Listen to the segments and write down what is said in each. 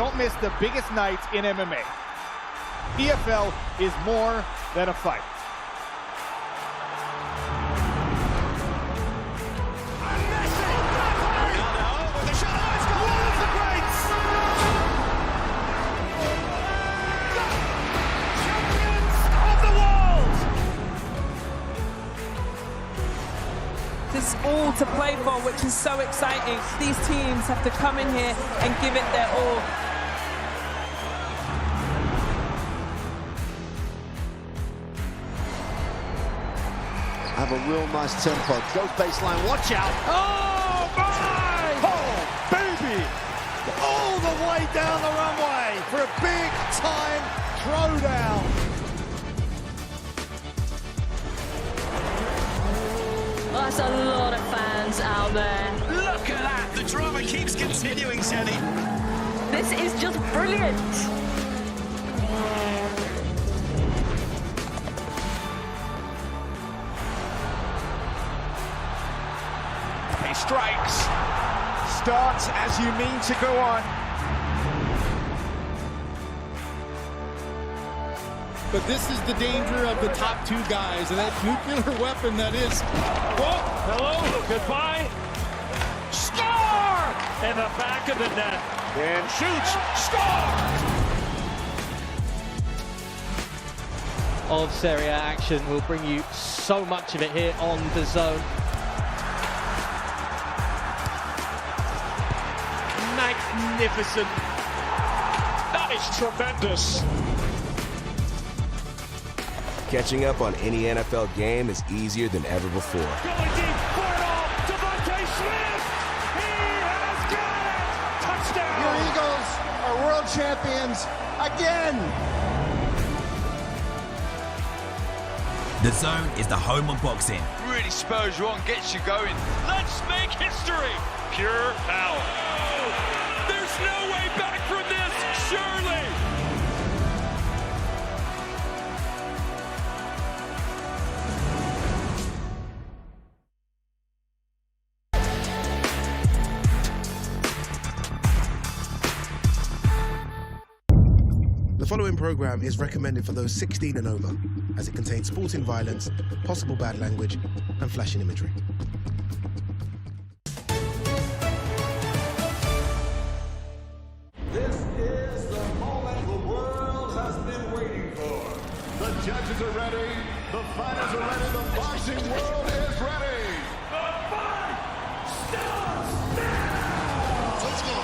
don't miss the biggest nights in MMA. PFL is more than a fight. There's all to play for, which is so exciting. These teams have to come in here and give it their all. Have a real nice tempo. Goes baseline, watch out. Oh, my! Oh, baby! All the way down the runway for a big-time throwdown. That's a lot of fans out there. Look at that! The drama keeps continuing, Shelly. This is just brilliant. He strikes. Starts as you mean to go on. But this is the danger of the top two guys, and that nuclear weapon that is. Whoa, hello, goodbye. Score! In the back of the net. And shoots. Score! Of Serie A action. We'll bring you so much of it here on DAZN. Magnificent. That is tremendous. Catching up on any NFL game is easier than ever before. Going deep for it all. Devontae Smith. He has got it. Touchdown. Your Eagles are world champions again. DAZN is the home of boxing. Really spurs you on, gets you going. Let's make history. Pure power. There's no way back from this, surely. The following program is recommended for those 16 and over, as it contains sporting violence, possible bad language, and flashing imagery. This is the moment the world has been waiting for. The judges are ready, the fighters are ready, the boxing world is ready. The fight starts now! Let's go.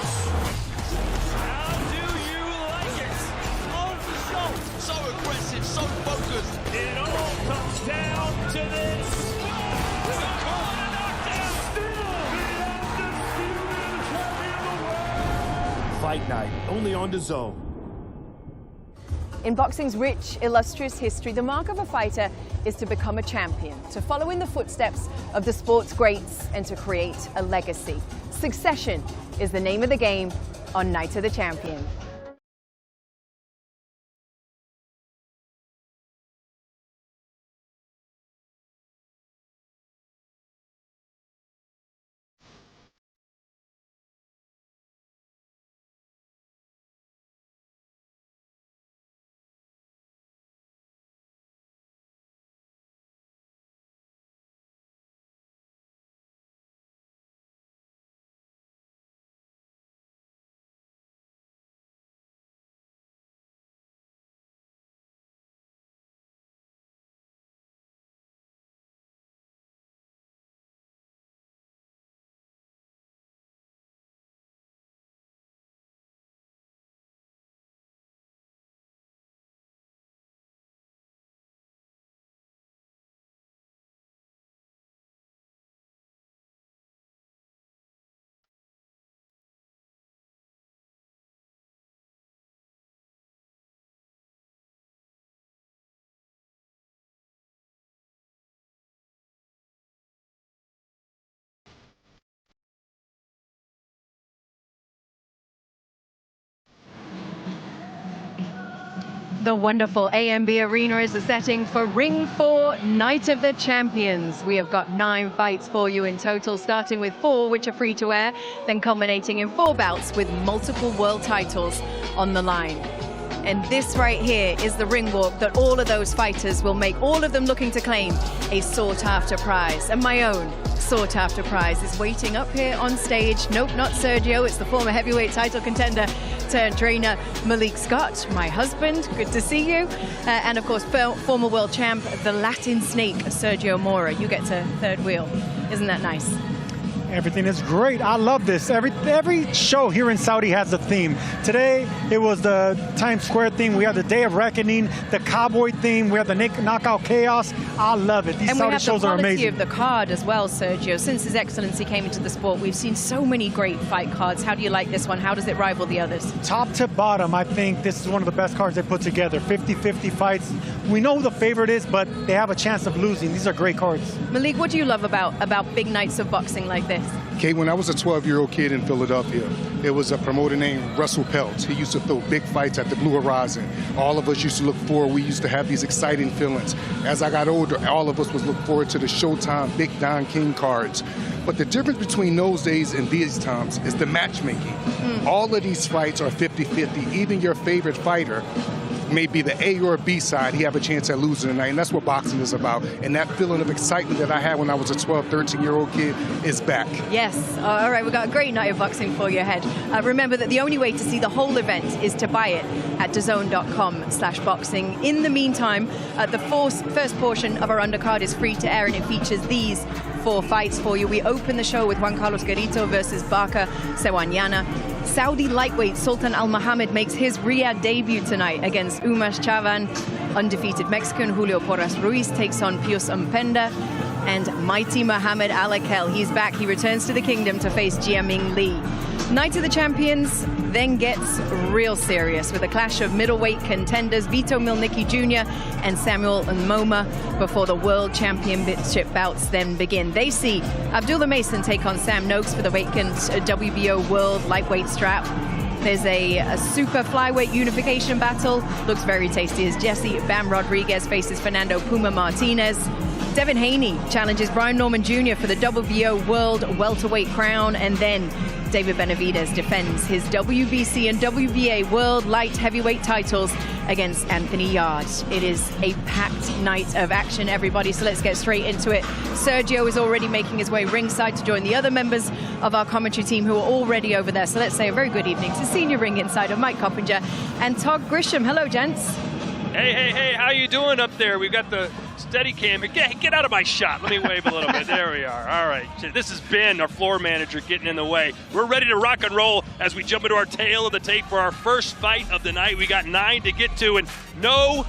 So aggressive, so focused. It all comes down to this. Still the undisputed champion of the world. Fight night, only on DAZN. In boxing's rich, illustrious history, the mark of a fighter is to become a champion, to follow in the footsteps of the sport's greats and to create a legacy. Succession is the name of the game on Night of the Champion. The wonderful AMB Arena is the setting for Ring 4 Night of the Champions. We have got 9 fights for you in total, starting with 4 which are free to air, then culminating in 4 bouts with multiple world titles on the line. And this right here is the ring walk that all of those fighters will make, all of them looking to claim a sought-after prize. And my own sought-after prize is waiting up here on stage. Nope, not Sergio. It's the former heavyweight title contender turned trainer Malik Scott, my husband. Good to see you. And of course, former world champ, the Latin snake, Sergio Mora. You get to third wheel. Isn't that nice? Everything is great. I love this. Every show here in Saudi has a theme. Today, it was the Times Square theme. We have the Day of Reckoning, the Cowboy theme. We have the Knockout Chaos. I love it. These Saudi shows are amazing. And we have the quality of the card as well, Sergio. Since His Excellency came into the sport, we've seen so many great fight cards. How do you like this one? How does it rival the others? Top to bottom, I think this is one of the best cards they put together. 50-50 fights. We know who the favorite is, but they have a chance of losing. These are great cards. Malik, what do you love about big nights of boxing like this? Okay, when I was a 12-year-old kid in Philadelphia, there was a promoter named Russell Peltz. He used to throw big fights at the Blue Horizon. All of us used to look forward. We used to have these exciting feelings. As I got older, all of us would look forward to the Showtime Big Don King cards. But the difference between those days and these times is the matchmaking. All of these fights are 50-50. Even your favorite fighter may be the A or B side, he have a chance at losing tonight, and that's what boxing is about. And that feeling of excitement that I had when I was a 12, 13-year-old kid is back. Yes. All right, we've got a great night of boxing for you ahead. Remember that the only way to see the whole event is to buy it at DAZN.com/boxing. In the meantime, the first portion of our undercard is free to air, and it features these 4 fights for you. We open the show with Juan Gerito versus Barca Sewanyana. Saudi lightweight Sultan Almohammed makes his Riyadh debut tonight against Umas Chavan. Undefeated Mexican Julio Porras Ruiz takes on Pius Mpenda. And mighty Mohamed Alakel, he's back. He returns to the kingdom to face Jiaming Lee. Night of the Champions then gets real serious with a clash of middleweight contenders Vito Milnicki Jr. and Samuel Nmoma before the World Championship bouts then begin. They see Abdullah Mason take on Sam Noakes for the vacant WBO World Lightweight strap. There's a super flyweight unification battle. Looks very tasty as Jesse Bam Rodriguez faces Fernando Puma Martinez. Devin Haney challenges Brian Norman Jr. for the WBO World Welterweight crown, and then David Benavidez defends his WBC and WBA World Light Heavyweight titles against Anthony Yarde. It is a packed night of action, everybody, so let's get straight into it. Sergio is already making his way ringside to join the other members of our commentary team who are already over there. So let's say a very good evening to senior ring insider Mike Coppinger and Todd Grisham. Hello, gents. Hey, how you doing up there? We've got the steady cam. Get out of my shot. Let me wave a little bit. There we are. All right. This is Ben, our floor manager, getting in the way. We're ready to rock and roll as we jump into our tail of the tape for our first fight of the night. We got 9 to get to, and no,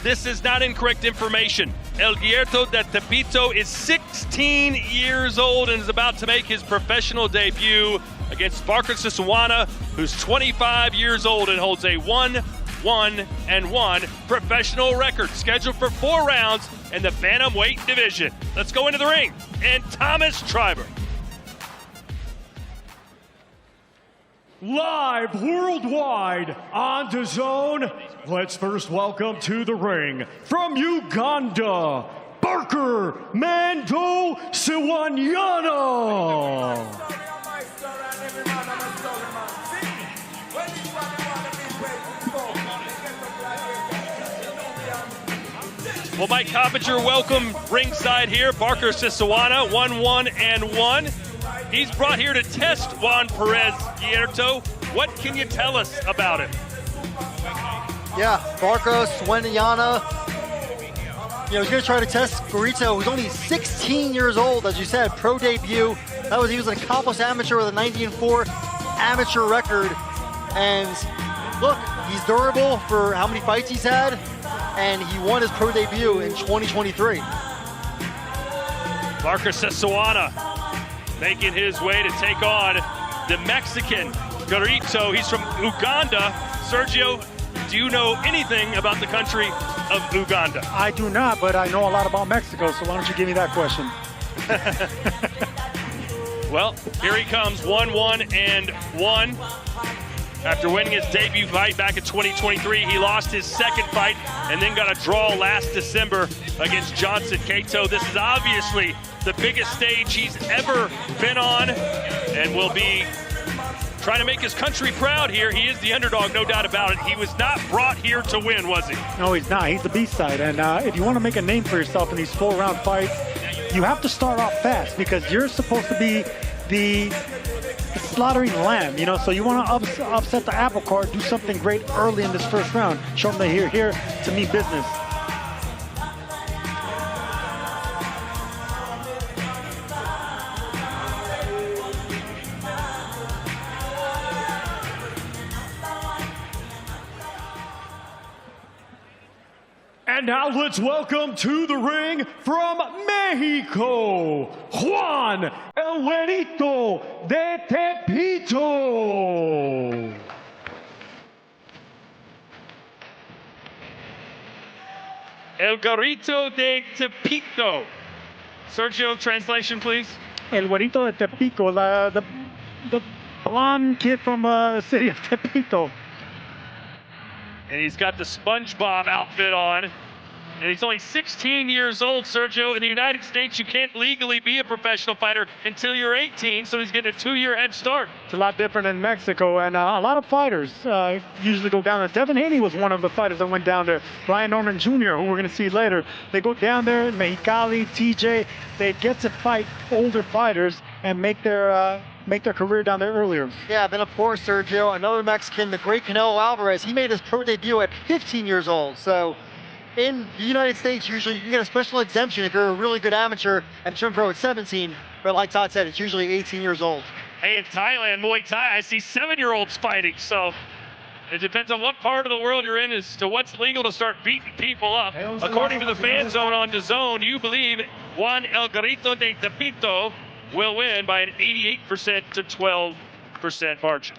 this is not incorrect information. El Gerito de Tepito is 16 years old and is about to make his professional debut against Barca Siswana, who's 25 years old and holds a 1-1-1 professional record, scheduled for 4 rounds in the bantamweight division. Let's go into the ring, and Thomas Triber. Live worldwide on DAZN. Let's first welcome to the ring from Uganda, Barker Mando Sewanyana. Well, Mike Coppinger, welcome ringside here. Barker Siswana, 1-1-1. He's brought here to test Juan Perez Gerito. What can you tell us about him? Yeah, Barker Sewanyana. He's going to try to test Gerito, who's only 16 years old, as you said, pro debut. He was an accomplished amateur with a 90-4 amateur record. And look, he's durable for how many fights he's had. And he won his pro debut in 2023. Barker Siswana making his way to take on the Mexican Gerito. He's from Uganda. Sergio, do you know anything about the country of Uganda? I do not, but I know a lot about Mexico, so why don't you give me that question? Well, here he comes, 1-1-1. After winning his debut fight back in 2023, he lost his second fight and then got a draw last December against Johnson Cato. This is obviously the biggest stage he's ever been on and will be trying to make his country proud here. He is the underdog, no doubt about it. He was not brought here to win, was he? No, he's not. He's the B-side. And if you want to make a name for yourself in these 4-round fights, you have to start off fast because you're supposed to be the slaughtering lamb, you know, so you want to upset the apple cart, do something great early in this first round. Show them that you're here to mean business. And now let's welcome to the ring from Mexico, Juan Gerito de Tepito. El Gerito de Tepito. Sergio, translation, please. El Güerito de Tepico, the blonde kid from the city of Tepito. And he's got the SpongeBob outfit on. And he's only 16 years old, Sergio. In the United States, you can't legally be a professional fighter until you're 18, so he's getting a 2-year head start. It's a lot different in Mexico, and a lot of fighters usually go down there. Devin Haney was one of the fighters that went down there. Brian Norman Jr., who we're going to see later. They go down there, Mexicali, TJ, they get to fight older fighters and make their career down there earlier. Yeah, then of course, Sergio, another Mexican, the great Canelo Alvarez, he made his pro debut at 15 years old. So in the United States, usually you get a special exemption if you're a really good amateur and turn pro at 17. But like Todd said, it's usually 18 years old. Hey, in Thailand, Muay Thai, I see 7-year-olds fighting. So it depends on what part of the world you're in as to what's legal to start beating people up. According to the fan zone on DAZN, you believe Juan El Gerito de Tepito will win by an 88% to 12% margin.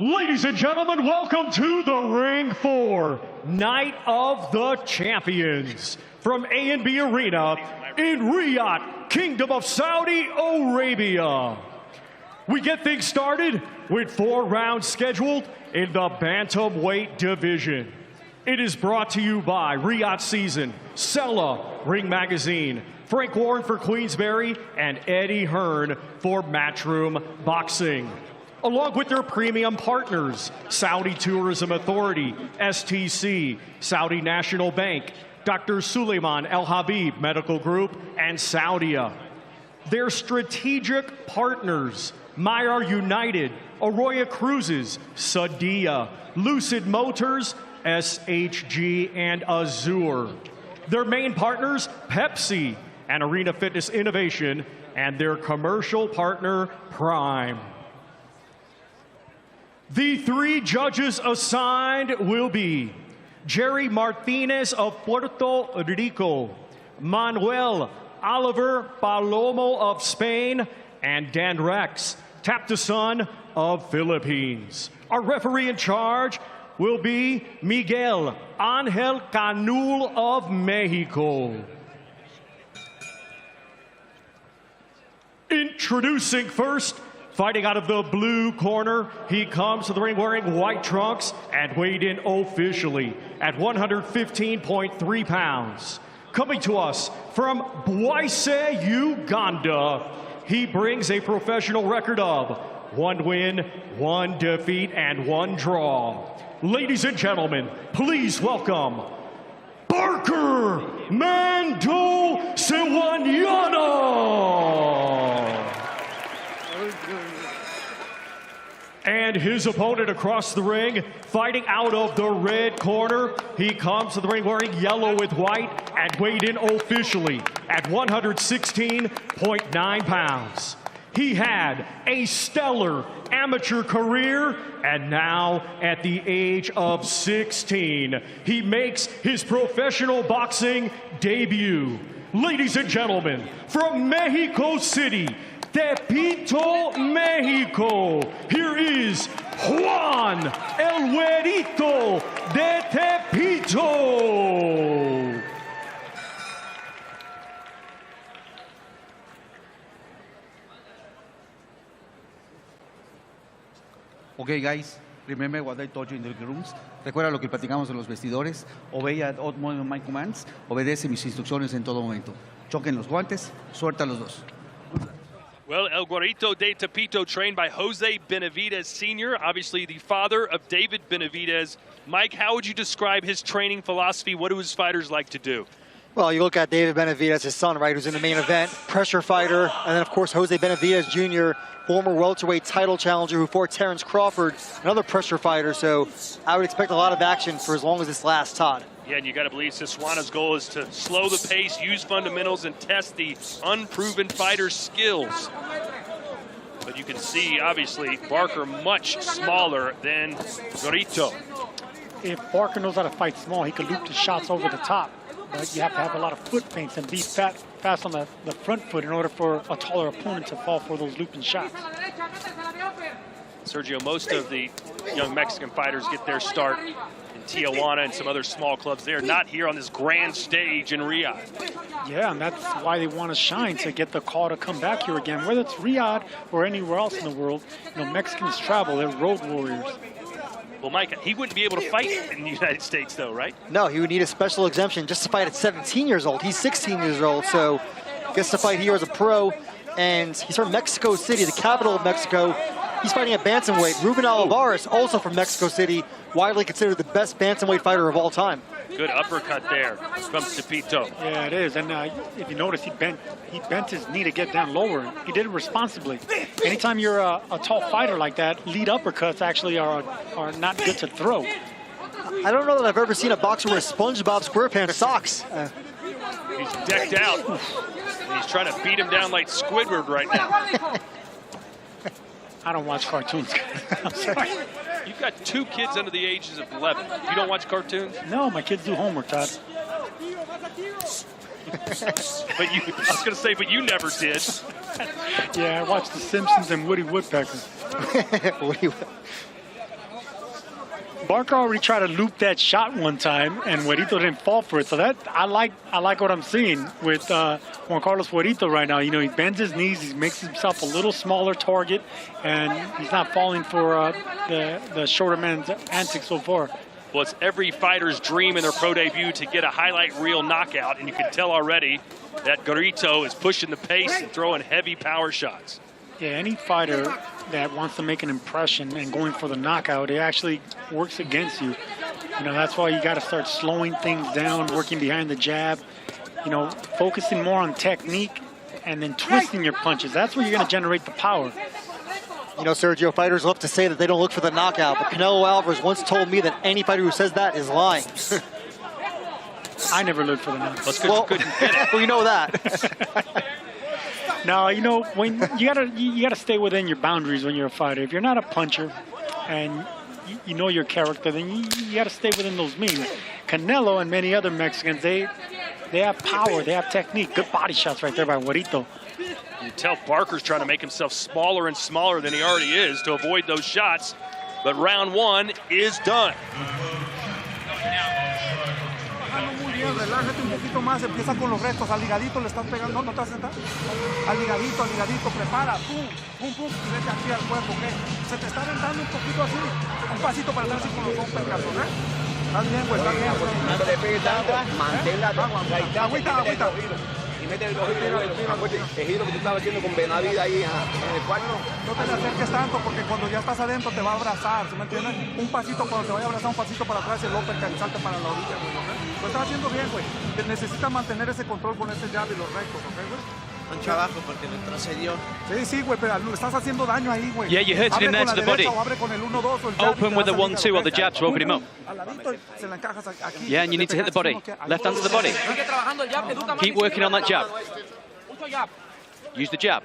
Ladies and gentlemen, welcome to the ring for Night of the Champions from A&B Arena in Riyadh, Kingdom of Saudi Arabia. We get things started with 4 rounds scheduled in the bantamweight division. It is brought to you by Riyadh Season, Sella, Ring Magazine, Frank Warren for Queensberry, and Eddie Hearn for Matchroom Boxing. Along with their premium partners, Saudi Tourism Authority, STC, Saudi National Bank, Dr. Suleiman El Habib Medical Group, and Saudia. Their strategic partners, Myar United, Arroyo Cruises, Sadia, Lucid Motors, SHG, and Azure. Their main partners, Pepsi and Arena Fitness Innovation, and their commercial partner, Prime. The 3 judges assigned will be Jerry Martinez of Puerto Rico, Manuel Oliver Palomo of Spain, and Dan Rex Taptason of Philippines. Our referee in charge will be Miguel Angel Canul of Mexico. Introducing first, fighting out of the blue corner, he comes to the ring wearing white trunks and weighed in officially at 115.3 pounds. Coming to us from Buise, Uganda, he brings a professional record of 1 win, 1 defeat, and 1 draw. Ladies and gentlemen, please welcome Barker Mando Sewanyana. And his opponent across the ring, fighting out of the red corner, he comes to the ring wearing yellow with white and weighed in officially at 116.9 pounds. He had a stellar amateur career, and now at the age of 16, he makes his professional boxing debut. Ladies and gentlemen, from Mexico City, Tepito, Mexico, here is Juan El Güerito de Tepito. Okay, guys, remember what I told you in the rooms. Recuerda lo que platicamos en los vestidores. Obey at all my commands. Obedece mis instrucciones en todo momento. Choquen los guantes, suelta los dos. Well, El Guarito de Tepito, trained by Jose Benavidez Sr., obviously the father of David Benavidez. Mike, how would you describe his training philosophy? What do his fighters like to do? Well, you look at David Benavidez, his son, right, who's in the main event, pressure fighter, and then, of course, Jose Benavidez Jr., former welterweight title challenger who fought Terrence Crawford, another pressure fighter. So I would expect a lot of action for as long as this lasts, Todd. Yeah, and you got to believe Siswana's goal is to slow the pace, use fundamentals, and test the unproven fighter's skills. But you can see, obviously, Barker much smaller than Gerito. If Barker knows how to fight small, he can loop the shots over the top. But you have to have a lot of foot feints and be fast on the front foot in order for a taller opponent to fall for those looping shots. Sergio, most of the young Mexican fighters get their start in Tijuana and some other small clubs. They're not here on this grand stage in Riyadh. Yeah, and that's why they want to shine, to get the call to come back here again. Whether it's Riyadh or anywhere else in the world, you know, Mexicans travel. They're road warriors. Well, Mike, he wouldn't be able to fight in the United States, though, right? No, he would need a special exemption just to fight at 17 years old. He's 16 years old, so gets to fight here as a pro. And he's from Mexico City, the capital of Mexico. He's fighting at bantamweight. Ruben Olivares, also from Mexico City, widely considered the best bantamweight fighter of all time. Good uppercut there from Tepito. Yeah, it is. And if you notice, he bent his knee to get down lower. He did it responsibly. Anytime you're a tall fighter like that, lead uppercuts actually are not good to throw. I don't know that I've ever seen a boxer wear SpongeBob SquarePants socks. He's decked out. And he's trying to beat him down like Squidward right now. I don't watch cartoons. I'm sorry. You've got 2 kids under the ages of 11. You don't watch cartoons? No, my kids do homework, Todd. But you, I was going to say, but you never did. Yeah, I watched The Simpsons and Woody Woodpecker. Barker already tried to loop that shot one time, and Gerito didn't fall for it. So that I like what I'm seeing with Juan Carlos Gerito right now. You know, he bends his knees, he makes himself a little smaller target, and he's not falling for the shorter man's antics so far. Well, it's every fighter's dream in their pro debut to get a highlight reel knockout, and you can tell already that Gerito is pushing the pace and throwing heavy power shots. Yeah, any fighter that wants to make an impression and going for the knockout, it actually works against you. You know, that's why you got to start slowing things down, working behind the jab, you know, focusing more on technique and then twisting your punches. That's where you're going to generate the power. You know, Sergio, fighters love to say that they don't look for the knockout, but Canelo Alvarez once told me that any fighter who says that is lying. I never looked for the knockout. That's because you couldn't get it. Well, you know that. No, you know, when you gotta stay within your boundaries when you're a fighter. If you're not a puncher and you know your character, then you gotta stay within those means. Canelo and many other Mexicans, they have power, they have technique. Good body shots right there by Gerito. You tell Barker's trying to make himself smaller and smaller than he already is to avoid those shots. But round 1 is done. Relájate un poquito más, empieza con los restos, al ligadito le estás pegando, no te vas a sentar, al ligadito, prepara, pum, y vete aquí al cuerpo, ¿ok? Se te está aventando un poquito así, un pasito para atrás y con los dos percasos, ¿ok? Estás bien, güey, estás bien. Cuando le pegues agua, manténla agüita. Y mete los tejidos que tú estabas haciendo con Benavidez ahí en el cuarto. No te le acerques tanto porque cuando ya estás adentro te va a abrazar, ¿sí me entiendes? Un pasito cuando te vaya a abrazar, un pasito para atrás y el uppercut salte para la orilla, güey, ¿ok? Lo estás haciendo bien, güey. Necesitas mantener ese control con ese jab y los rectos, ¿ok, güey? Mucho abajo porque lo retrocedió. Sí, güey, pero le estás haciendo daño ahí, güey. Yeah, you hurted him there to the body. Open with the 1-2 or the jab to open him up. Yeah, and you need to hit the body. Left hand to the body. Keep working on that jab. Use the jab.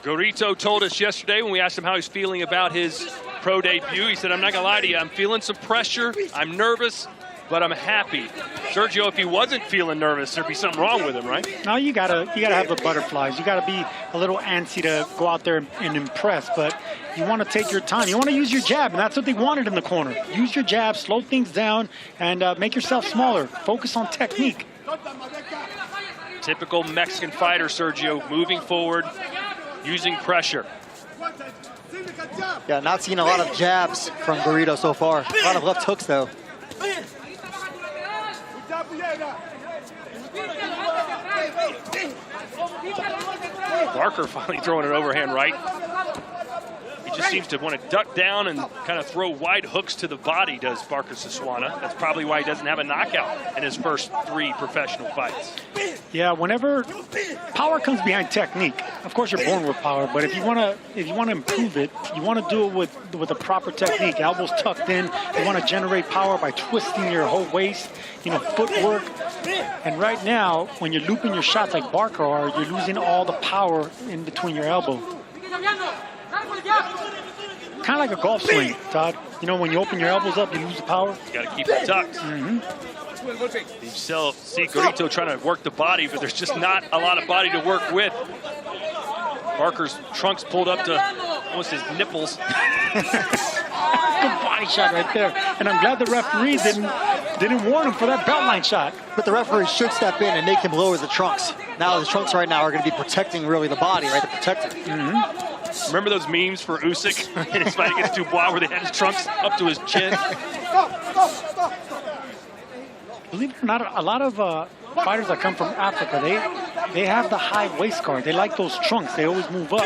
Gerito told us yesterday when we asked him how he's feeling about his pro debut, he said, I'm not going to lie to you, I'm feeling some pressure, I'm nervous, but I'm happy. Sergio, if he wasn't feeling nervous, there'd be something wrong with him, right? No, you gotta have the butterflies. You gotta be a little antsy to go out there and impress, but you want to take your time. You want to use your jab, and that's what they wanted in the corner. Use your jab, slow things down, and make yourself smaller. Focus on technique. Typical Mexican fighter, Sergio, moving forward, using pressure. Yeah, not seeing a lot of jabs from Gerito so far. A lot of left hooks, though. Barker finally throwing an overhand right. He just seems to want to duck down and kind of throw wide hooks to the body, does Barker Siswana. That's probably why he doesn't have a knockout in his first 3 professional fights. Yeah, whenever power comes behind technique, of course you're born with power, but if you want to improve it, you want to do it with a proper technique. Elbows tucked in. You want to generate power by twisting your whole waist, footwork. And right now, when you're looping your shots like Barker are, you're losing all the power in between your elbow. Kind of like a golf swing, Todd. When you open your elbows up, you lose the power. You got to keep it tucked. You still see Gerito trying to work the body, but there's just not a lot of body to work with. Barker's trunks pulled up to almost his nipples. Good body shot right there. And I'm glad the referee didn't warn him for that belt line shot. But the referee should step in and make him lower the trunks. Now the trunks right now are going to be protecting really the body, right? They're protecting. Remember those memes for Usyk in his fight against Dubois where they had his trunks up to his chin? Believe it or not, a lot of fighters that come from Africa, they have the high waist guard. They like those trunks. They always move up.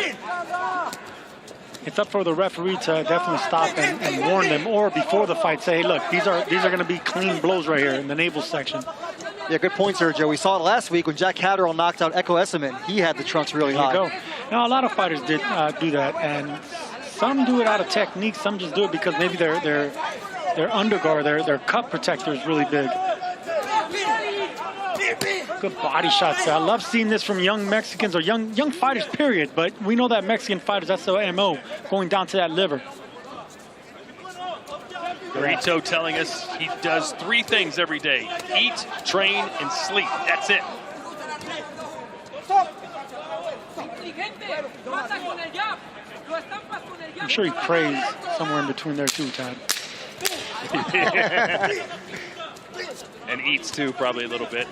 It's up for the referee to definitely stop and warn them, or before the fight say, hey, look, these are going to be clean blows right here in the navel section. Yeah, good point, Sergio. We saw it last week when Jack Catterall knocked out Echo Esserman. He had the trunks really high. There you go. Now, a lot of fighters did do that, and some do it out of technique. Some just do it because maybe their underguard, their cut protector is really big. Good body shots. I love seeing this from young Mexicans or young fighters, period. But we know that Mexican fighters, that's their MO, going down to that liver. Gerito telling us he does 3 things every day: eat, train, and sleep. That's it. I'm sure he prays somewhere in between there too, Todd. And eats too, probably a little bit.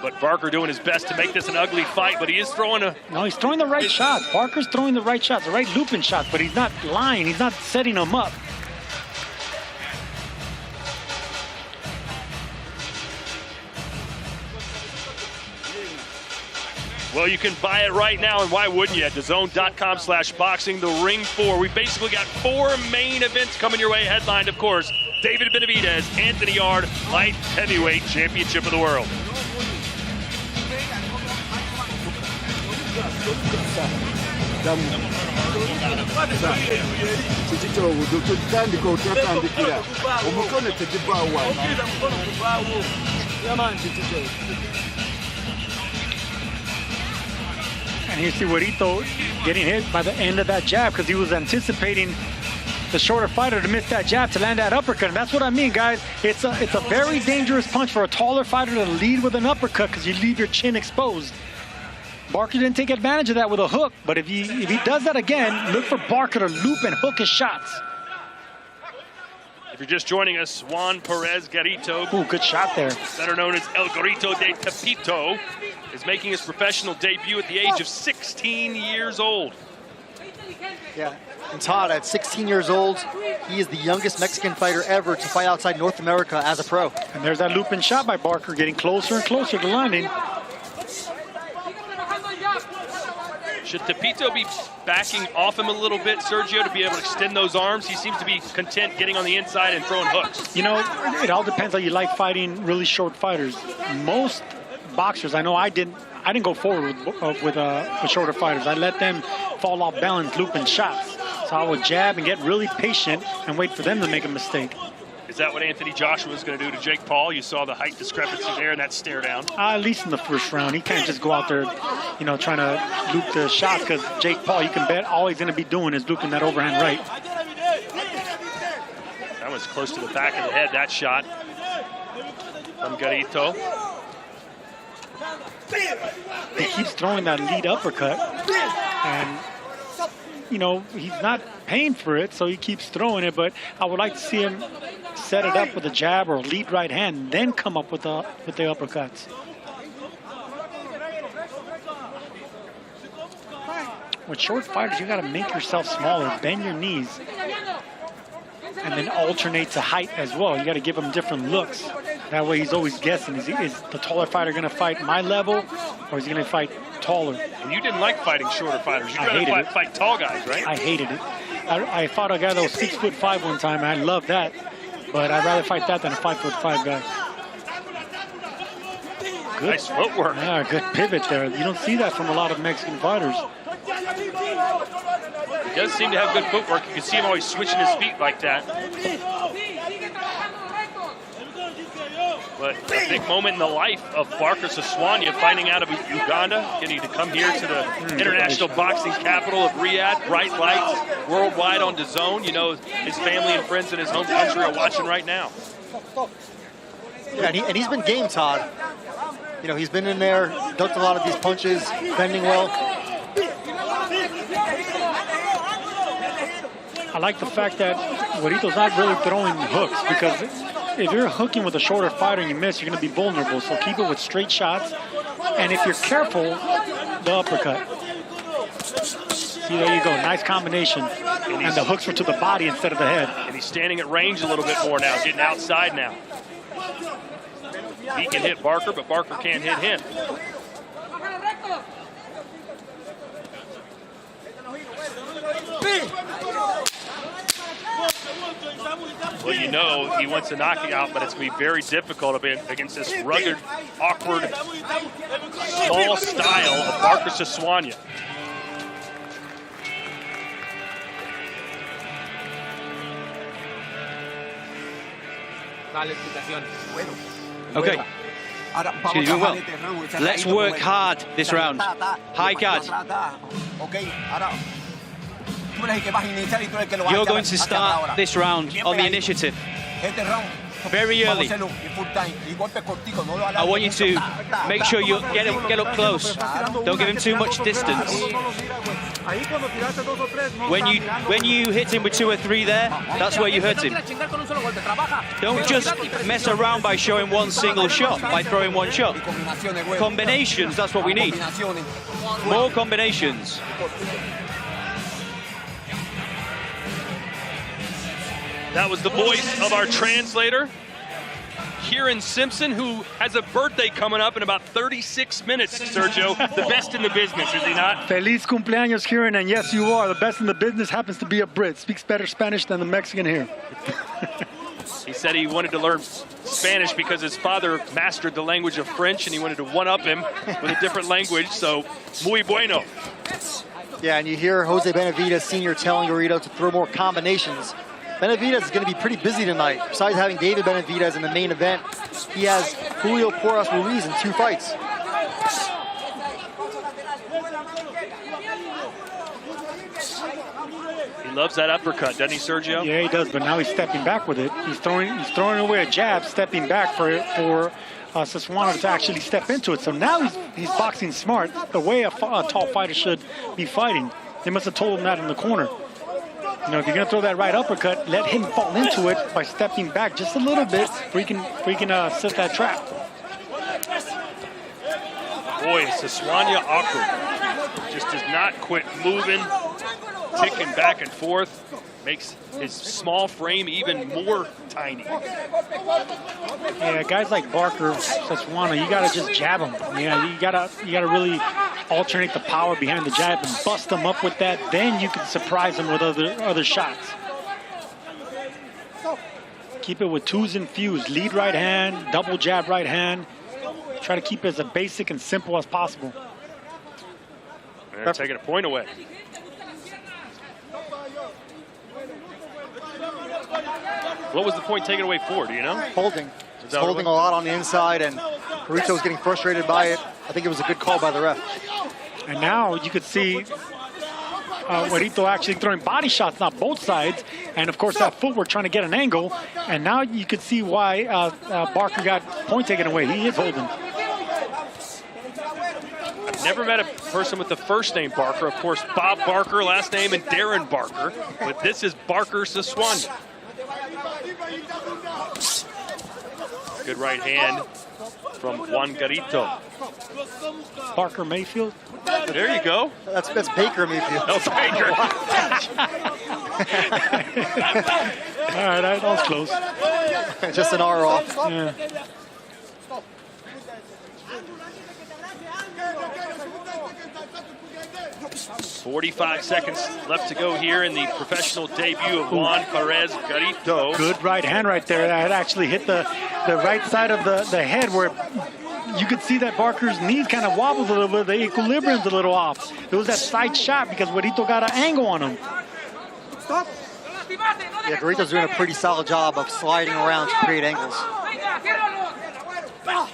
But Barker doing his best to make this an ugly fight, but he is throwing No, he's throwing the right shots. Barker's throwing the right shots, the right looping shots, but he's not lying. He's not setting them up. Well, you can buy it right now, and why wouldn't you? At DAZN.com/boxing, the Ring 4. We basically got 4 main events coming your way, headlined, of course, David Benavidez, Anthony Yarde, Light Heavyweight Championship of the World. And you see Gerito getting hit by the end of that jab because he was anticipating the shorter fighter to miss that jab to land that uppercut. And that's what I mean, guys. It's a very dangerous punch for a taller fighter to lead with an uppercut because you leave your chin exposed. Barker didn't take advantage of that with a hook, but if he does that again, look for Barker to loop and hook his shots. If you're just joining us, Juan Gerito, ooh, good shot there, better known as El Gerito de Tepito, is making his professional debut at the age of 16 years old. Yeah, and Todd, at 16 years old, he is the youngest Mexican fighter ever to fight outside North America as a pro. And there's that looping shot by Barker, getting closer and closer to landing. Should Tepito be backing off him a little bit, Sergio, to be able to extend those arms? He seems to be content getting on the inside and throwing hooks. You know, it all depends how you like fighting really short fighters. Most boxers, I know I didn't go forward with shorter fighters. I let them fall off balance, looping shots. So I would jab and get really patient and wait for them to make a mistake. Is that what Anthony Joshua is going to do to Jake Paul? You saw the height discrepancy there and that stare down. At least in the first round. He can't just go out there, you know, trying to loop the shots, because Jake Paul, you can bet all he's going to be doing is looping that overhand right. That was close to the back of the head, that shot from Gerito. He keeps throwing that lead uppercut, and you know, he's not paying for it, so he keeps throwing it, but I would like to see him set it up with a jab or a lead right hand, then come up with the uppercuts. with short fighters, you got to make yourself smaller, bend your knees, and then alternate to height as well. You got to give him different looks. That way he's always guessing, is the taller fighter going to fight my level, or is he going to fight taller? And you didn't like fighting shorter fighters. You'd rather fight tall guys, right? I hated it. I fought a guy that was 6'5" one time, and I loved that. But I'd rather fight that than a 5'5" guy. Good. Nice footwork. Yeah, good pivot there. You don't see that from a lot of Mexican fighters. He does seem to have good footwork. You can see him always switching his feet like that. But a big moment in the life of Barker Siswanya, finding out of Uganda, getting to come here to the international boxing capital of Riyadh, bright lights, worldwide on DAZN. You know, his family and friends in his home country are watching right now. Yeah, and he's been game, Todd. You know, he's been in there, ducked a lot of these punches, bending well. I like the fact that Gerito's not really throwing hooks, because if you're hooking with a shorter fighter and you miss, you're going to be vulnerable. So keep it with straight shots. And if you're careful, the uppercut. See, there you go. Nice combination. And the hooks were to the body instead of the head. And he's standing at range a little bit more now, getting outside now. He can hit Barker, but Barker can't hit him. Well, you know he wants to knock you out, but it's going to be very difficult against this rugged, awkward, small style of Barker Siswanya. Okay. She's doing well. Let's work hard this round. High guard. You're going to start this round on the initiative. Very early. I want you to make sure you get up close. Don't give him too much distance. When you hit him with 2 or 3 there, that's where you hurt him. Don't just mess around by showing one single shot, by throwing one shot. Combinations, that's what we need. More combinations. That was the voice of our translator, Kieran Simpson, who has a birthday coming up in about 36 minutes, Sergio. The best in the business, is he not? Feliz cumpleaños, Kieran, and yes, you are. The best in the business, happens to be a Brit. Speaks better Spanish than the Mexican here. He said he wanted to learn Spanish because his father mastered the language of French, and he wanted to one-up him with a different language, so muy bueno. Yeah, and you hear Jose Benavidez Sr. telling Gerito to throw more combinations. Benavidez is going to be pretty busy tonight. Besides having David Benavidez in the main event, he has Julio Porras Ruiz in 2 fights. He loves that uppercut, doesn't he, Sergio? Yeah, he does, but now he's stepping back with it. He's throwing away a jab, stepping back for Siswanya to actually step into it. So now he's boxing smart, the way a tall fighter should be fighting. They must have told him that in the corner. You know, if you're going to throw that right uppercut, let him fall into it by stepping back just a little bit where he can set that trap. Boy, Siswanya awkward. Just does not quit moving, ticking back and forth. Makes his small frame even more tiny. Yeah, guys like Barker, Siswanya, you gotta just jab him. Yeah, you gotta really alternate the power behind the jab and bust them up with that. Then you can surprise them with other shots. Keep it with 2s infused. Lead right hand, double jab right hand. Try to keep it as basic and simple as possible. They're taking a point away. What was the point taken away for, do you know? Holding. He's holding a lot on the inside, and Gerito was getting frustrated by it. I think it was a good call by the ref. And now you could see Gerito actually throwing body shots, not both sides. And of course, that footwork trying to get an angle. And now you could see why Barker got point taken away. He is holding. Never met a person with the first name Barker. Of course, Bob Barker, last name, and Darren Barker. But this is Barker Siswanya. Good right hand from Juan Gerito. Parker Mayfield. There you go. That's Baker Mayfield. Oh, Baker. All right, that was close. Just an R off. Yeah. "45 seconds left to go here in the professional debut of Juan Perez Gerito." Good right hand right there. That actually hit the right side of the head where you could see that Barker's knees kind of wobbles a little bit. The equilibrium's a little off. It was that side shot because Gerito got an angle on him. Yeah, Gerito's doing a pretty solid job of sliding around to create angles. Well,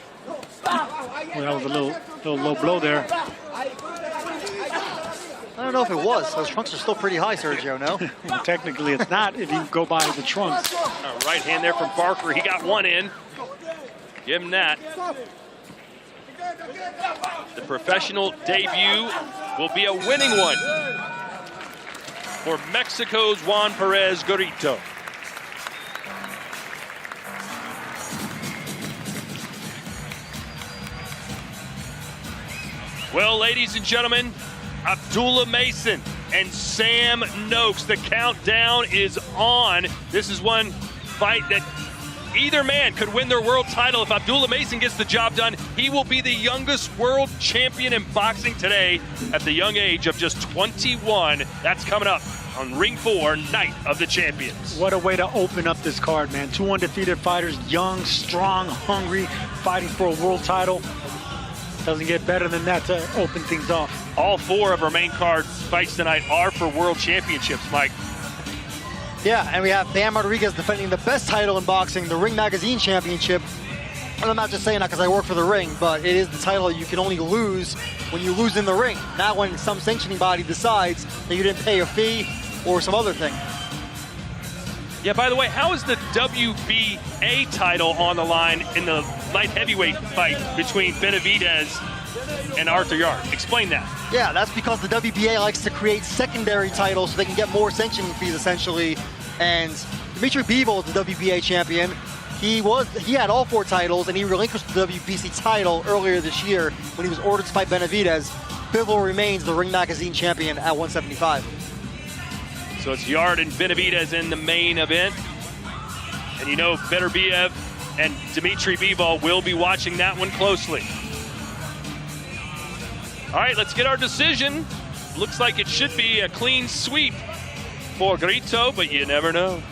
that was a little low blow there. I don't know if it was. Those trunks are still pretty high, Sergio, no? Well, technically it's not if you go by the trunks. Right hand there from Barker. He got one in. Give him that. The professional debut will be a winning one for Mexico's Juan Perez Gerito. Well, ladies and gentlemen, Abdullah Mason and Sam Noakes, the countdown is on. This is one fight that either man could win their world title. If Abdullah Mason gets the job done, he will be the youngest world champion in boxing today at the young age of just 21. That's coming up on Ring 4, Night of the Champions. What a way to open up this card, man. Two undefeated fighters, young, strong, hungry, fighting for a world title. Doesn't get better than that to open things off. All four of our main card fights tonight are for world championships, Mike. Yeah, and we have Dan Rodriguez defending the best title in boxing, the Ring Magazine Championship. And I'm not just saying that because I work for the Ring, but it is the title you can only lose when you lose in the ring, not when some sanctioning body decides that you didn't pay a fee or some other thing. Yeah, by the way, how is the WBA title on the line in the light heavyweight fight between Benavidez and Arthur Yarde? Explain that. Yeah, that's because the WBA likes to create secondary titles so they can get more sanctioning fees, essentially. And Dimitri Bivol is the WBA champion. He had all four titles, and he relinquished the WBC title earlier this year when he was ordered to fight Benavidez. Bivol remains the Ring Magazine champion at 175. So it's Yarde and Benavidez in the main event. And you know Beterbiev and Dimitri Bivol will be watching that one closely. All right, let's get our decision. Looks like it should be a clean sweep for Gerito, but you never know.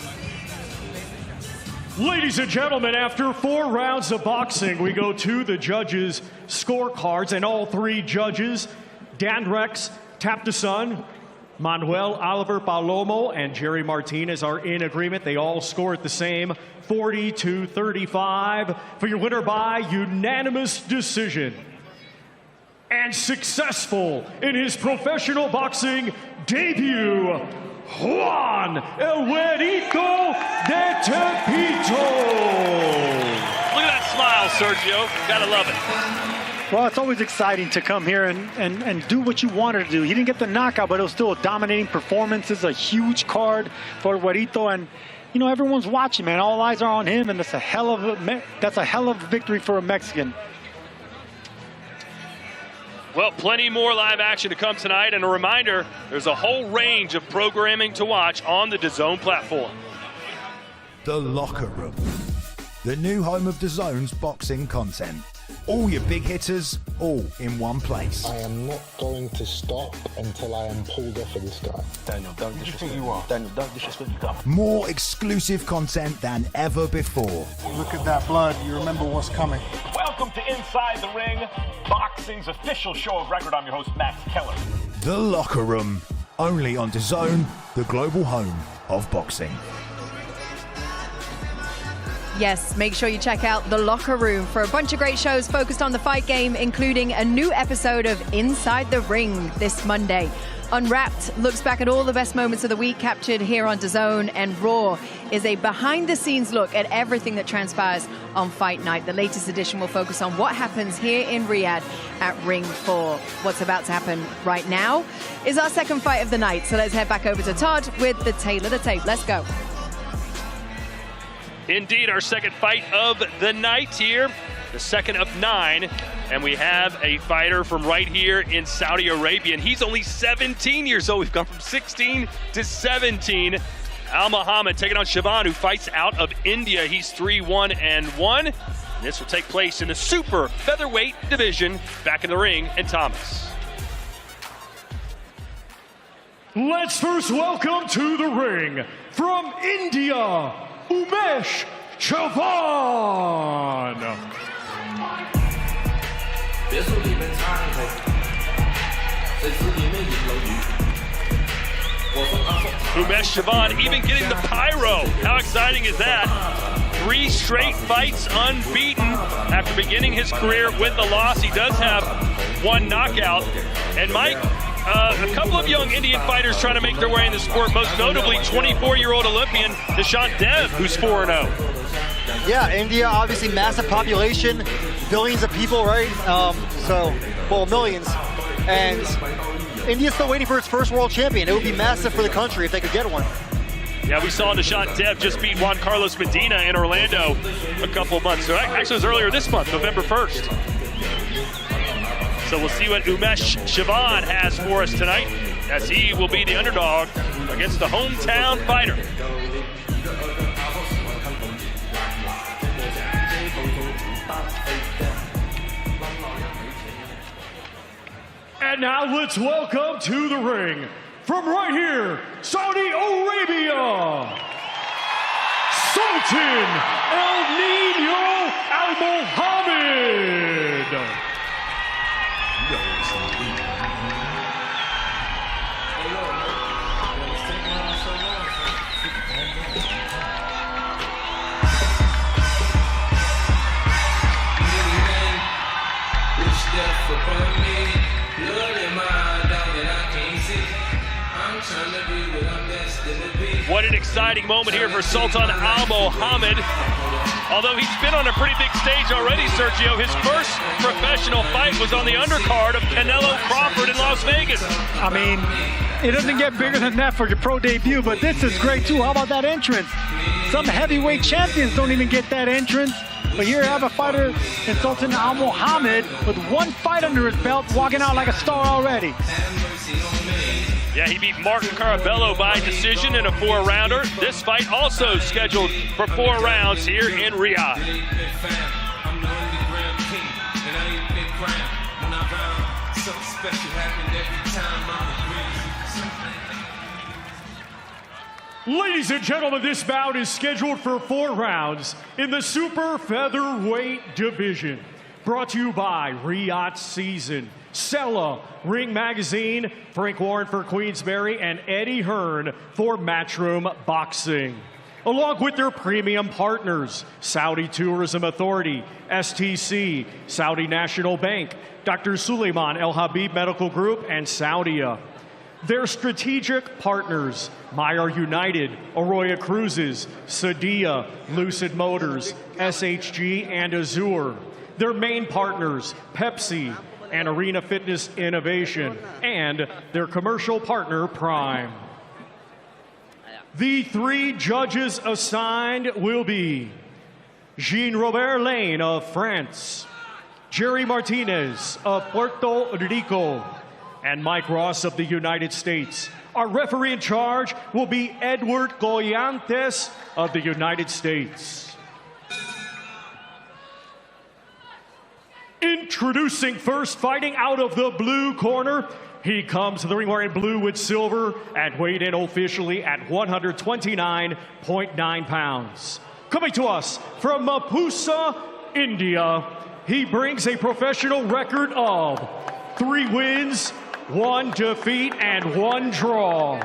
Ladies and gentlemen, after 4 rounds of boxing, we go to the judges' scorecards, and all 3 judges, Dan Rex, Taptason, Manuel Oliver Palomo, and Jerry Martinez are in agreement. They all scored the same, 40-35, for your winner by unanimous decision. And successful in his professional boxing debut, Juan Gerito de Tepito. Look at that smile, Sergio. Gotta love it. Well, it's always exciting to come here and do what you wanted to do. He didn't get the knockout, but it was still a dominating performance. It's a huge card for Gerito, and you know everyone's watching, man. All eyes are on him, and that's a hell of a victory for a Mexican. Well, plenty more live action to come tonight, and a reminder, there's a whole range of programming to watch on the DAZN platform. The Locker Room, the new home of DAZN's boxing content. All your big hitters, all in one place. I am not going to stop until I am pulled off of this guy. Daniel, don't disrespect you are. Daniel, don't disrespect you. More exclusive content than ever before. Look at that blood. You remember what's coming. Welcome to Inside the Ring, boxing's official show of record. I'm your host, Max Keller. The Locker Room, only on DAZN, the global home of boxing. Yes, make sure you check out The Locker Room for a bunch of great shows focused on the fight game, including a new episode of Inside the Ring this Monday. Unwrapped looks back at all the best moments of the week captured here on DAZN, and Raw is a behind-the-scenes look at everything that transpires on Fight Night. The latest edition will focus on what happens here in Riyadh at Ring 4. What's about to happen right now is our second fight of the night, so let's head back over to Todd with the tail of the tape. Let's go. Indeed, our second fight of the night here the second of 9, and we have a fighter from right here in Saudi Arabia, and he's only 17 years old. We've gone from 16 to 17. Almohammed taking on Sivan, who fights out of India. He's 3-1-1. This will take place in the super featherweight division. Back in the ring, and Thomas. Let's first welcome to the ring from India, Umesh Chavan. Umesh Chavan even getting the pyro. How exciting is that? 3 straight fights unbeaten after beginning his career with a loss. He does have 1 knockout. And Mike, a couple of young Indian fighters trying to make their way in the sport, most notably 24-year-old Olympian Dashant Dev, who's 4-0. Yeah, India, obviously massive population, billions of people, right? Well, millions. And India's still waiting for its first world champion. It would be massive for the country if they could get one. Yeah, we saw Dashant Dev just beat Juan Carlos Medina in Orlando a couple months. So actually, it was earlier this month, November 1st. So we'll see what Umesh Chavan has for us tonight, as he will be the underdog against the hometown fighter. And now let's welcome to the ring, from right here, Saudi Arabia, Sultan Almohammed. What an exciting moment here for Sultan Almohammed. Although he's been on a pretty big stage already, Sergio, his first professional fight was on the undercard of Canelo Crawford in Las Vegas. I mean, it doesn't get bigger than that for your pro debut, but this is great too. How about that entrance? Some heavyweight champions don't even get that entrance. But here you have a fighter in Sultan Almohammed with 1 fight under his belt, walking out like a star already. Yeah, he beat Martin Carabello by decision in a 4-rounder. This fight also scheduled for 4 rounds here in Riyadh. Ladies and gentlemen, this bout is scheduled for 4 rounds in the super featherweight division. Brought to you by Riyadh Season, Sella, Ring Magazine, Frank Warren for Queensberry, and Eddie Hearn for Matchroom Boxing. Along with their premium partners, Saudi Tourism Authority, STC, Saudi National Bank, Dr. Suleiman El Habib Medical Group, and Saudia. Their strategic partners, Meyer United, Arroyo Cruises, Sadia, Lucid Motors, SHG, and Azure. Their main partners, Pepsi, and Arena Fitness Innovation, and their commercial partner, Prime. The 3 judges assigned will be Jean-Robert Lane of France, Jerry Martinez of Puerto Rico, and Mike Ross of the United States. Our referee in charge will be Edward Goyantes of the United States. Introducing first, fighting out of the blue corner. He comes to the ring wearing blue with silver and weighed in officially at 129.9 pounds. Coming to us from Mapusa, India, he brings a professional record of 3 wins, 1 defeat, and 1 draw.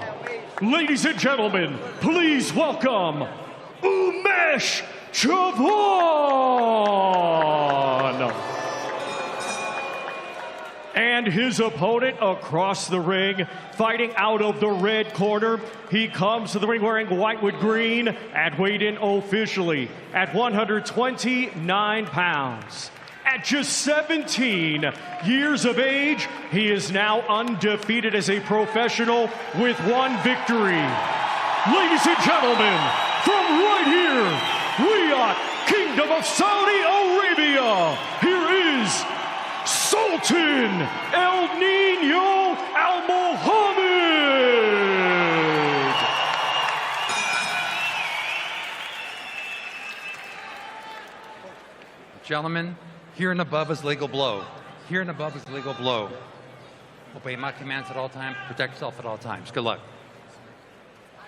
Ladies and gentlemen, please welcome Umesh Chavan. And his opponent across the ring, fighting out of the red corner. He comes to the ring wearing white with green and weighed in officially at 129 pounds. At just 17 years of age, he is now undefeated as a professional with 1 victory. Ladies and gentlemen, from right here, Riyadh, Kingdom of Saudi Arabia, here is Sultan Almohammed. Gentlemen, here and above is legal blow. Here and above is legal blow. Obey my commands at all times, protect yourself at all times. Good luck.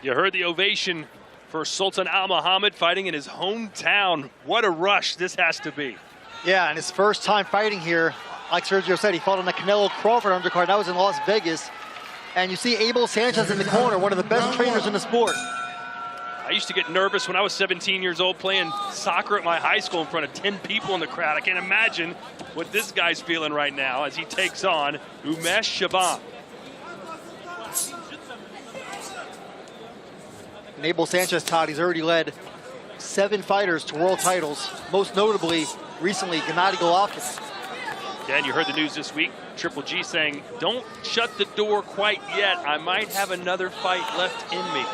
You heard the ovation for Sultan Almohammed fighting in his hometown. What a rush this has to be. Yeah, and his first time fighting here, like Sergio said, he fought on the Canelo Crawford undercard. That was in Las Vegas. And you see Abel Sanchez in the corner, one of the best trainers in the sport. I used to get nervous when I was 17 years old playing soccer at my high school in front of 10 people in the crowd. I can't imagine what this guy's feeling right now as he takes on Umesh Shaban. And Abel Sanchez, Todd, he's already led 7 fighters to world titles, most notably recently Gennady Golovkin. Yeah, and you heard the news this week, Triple G saying, don't shut the door quite yet. I might have another fight left in me.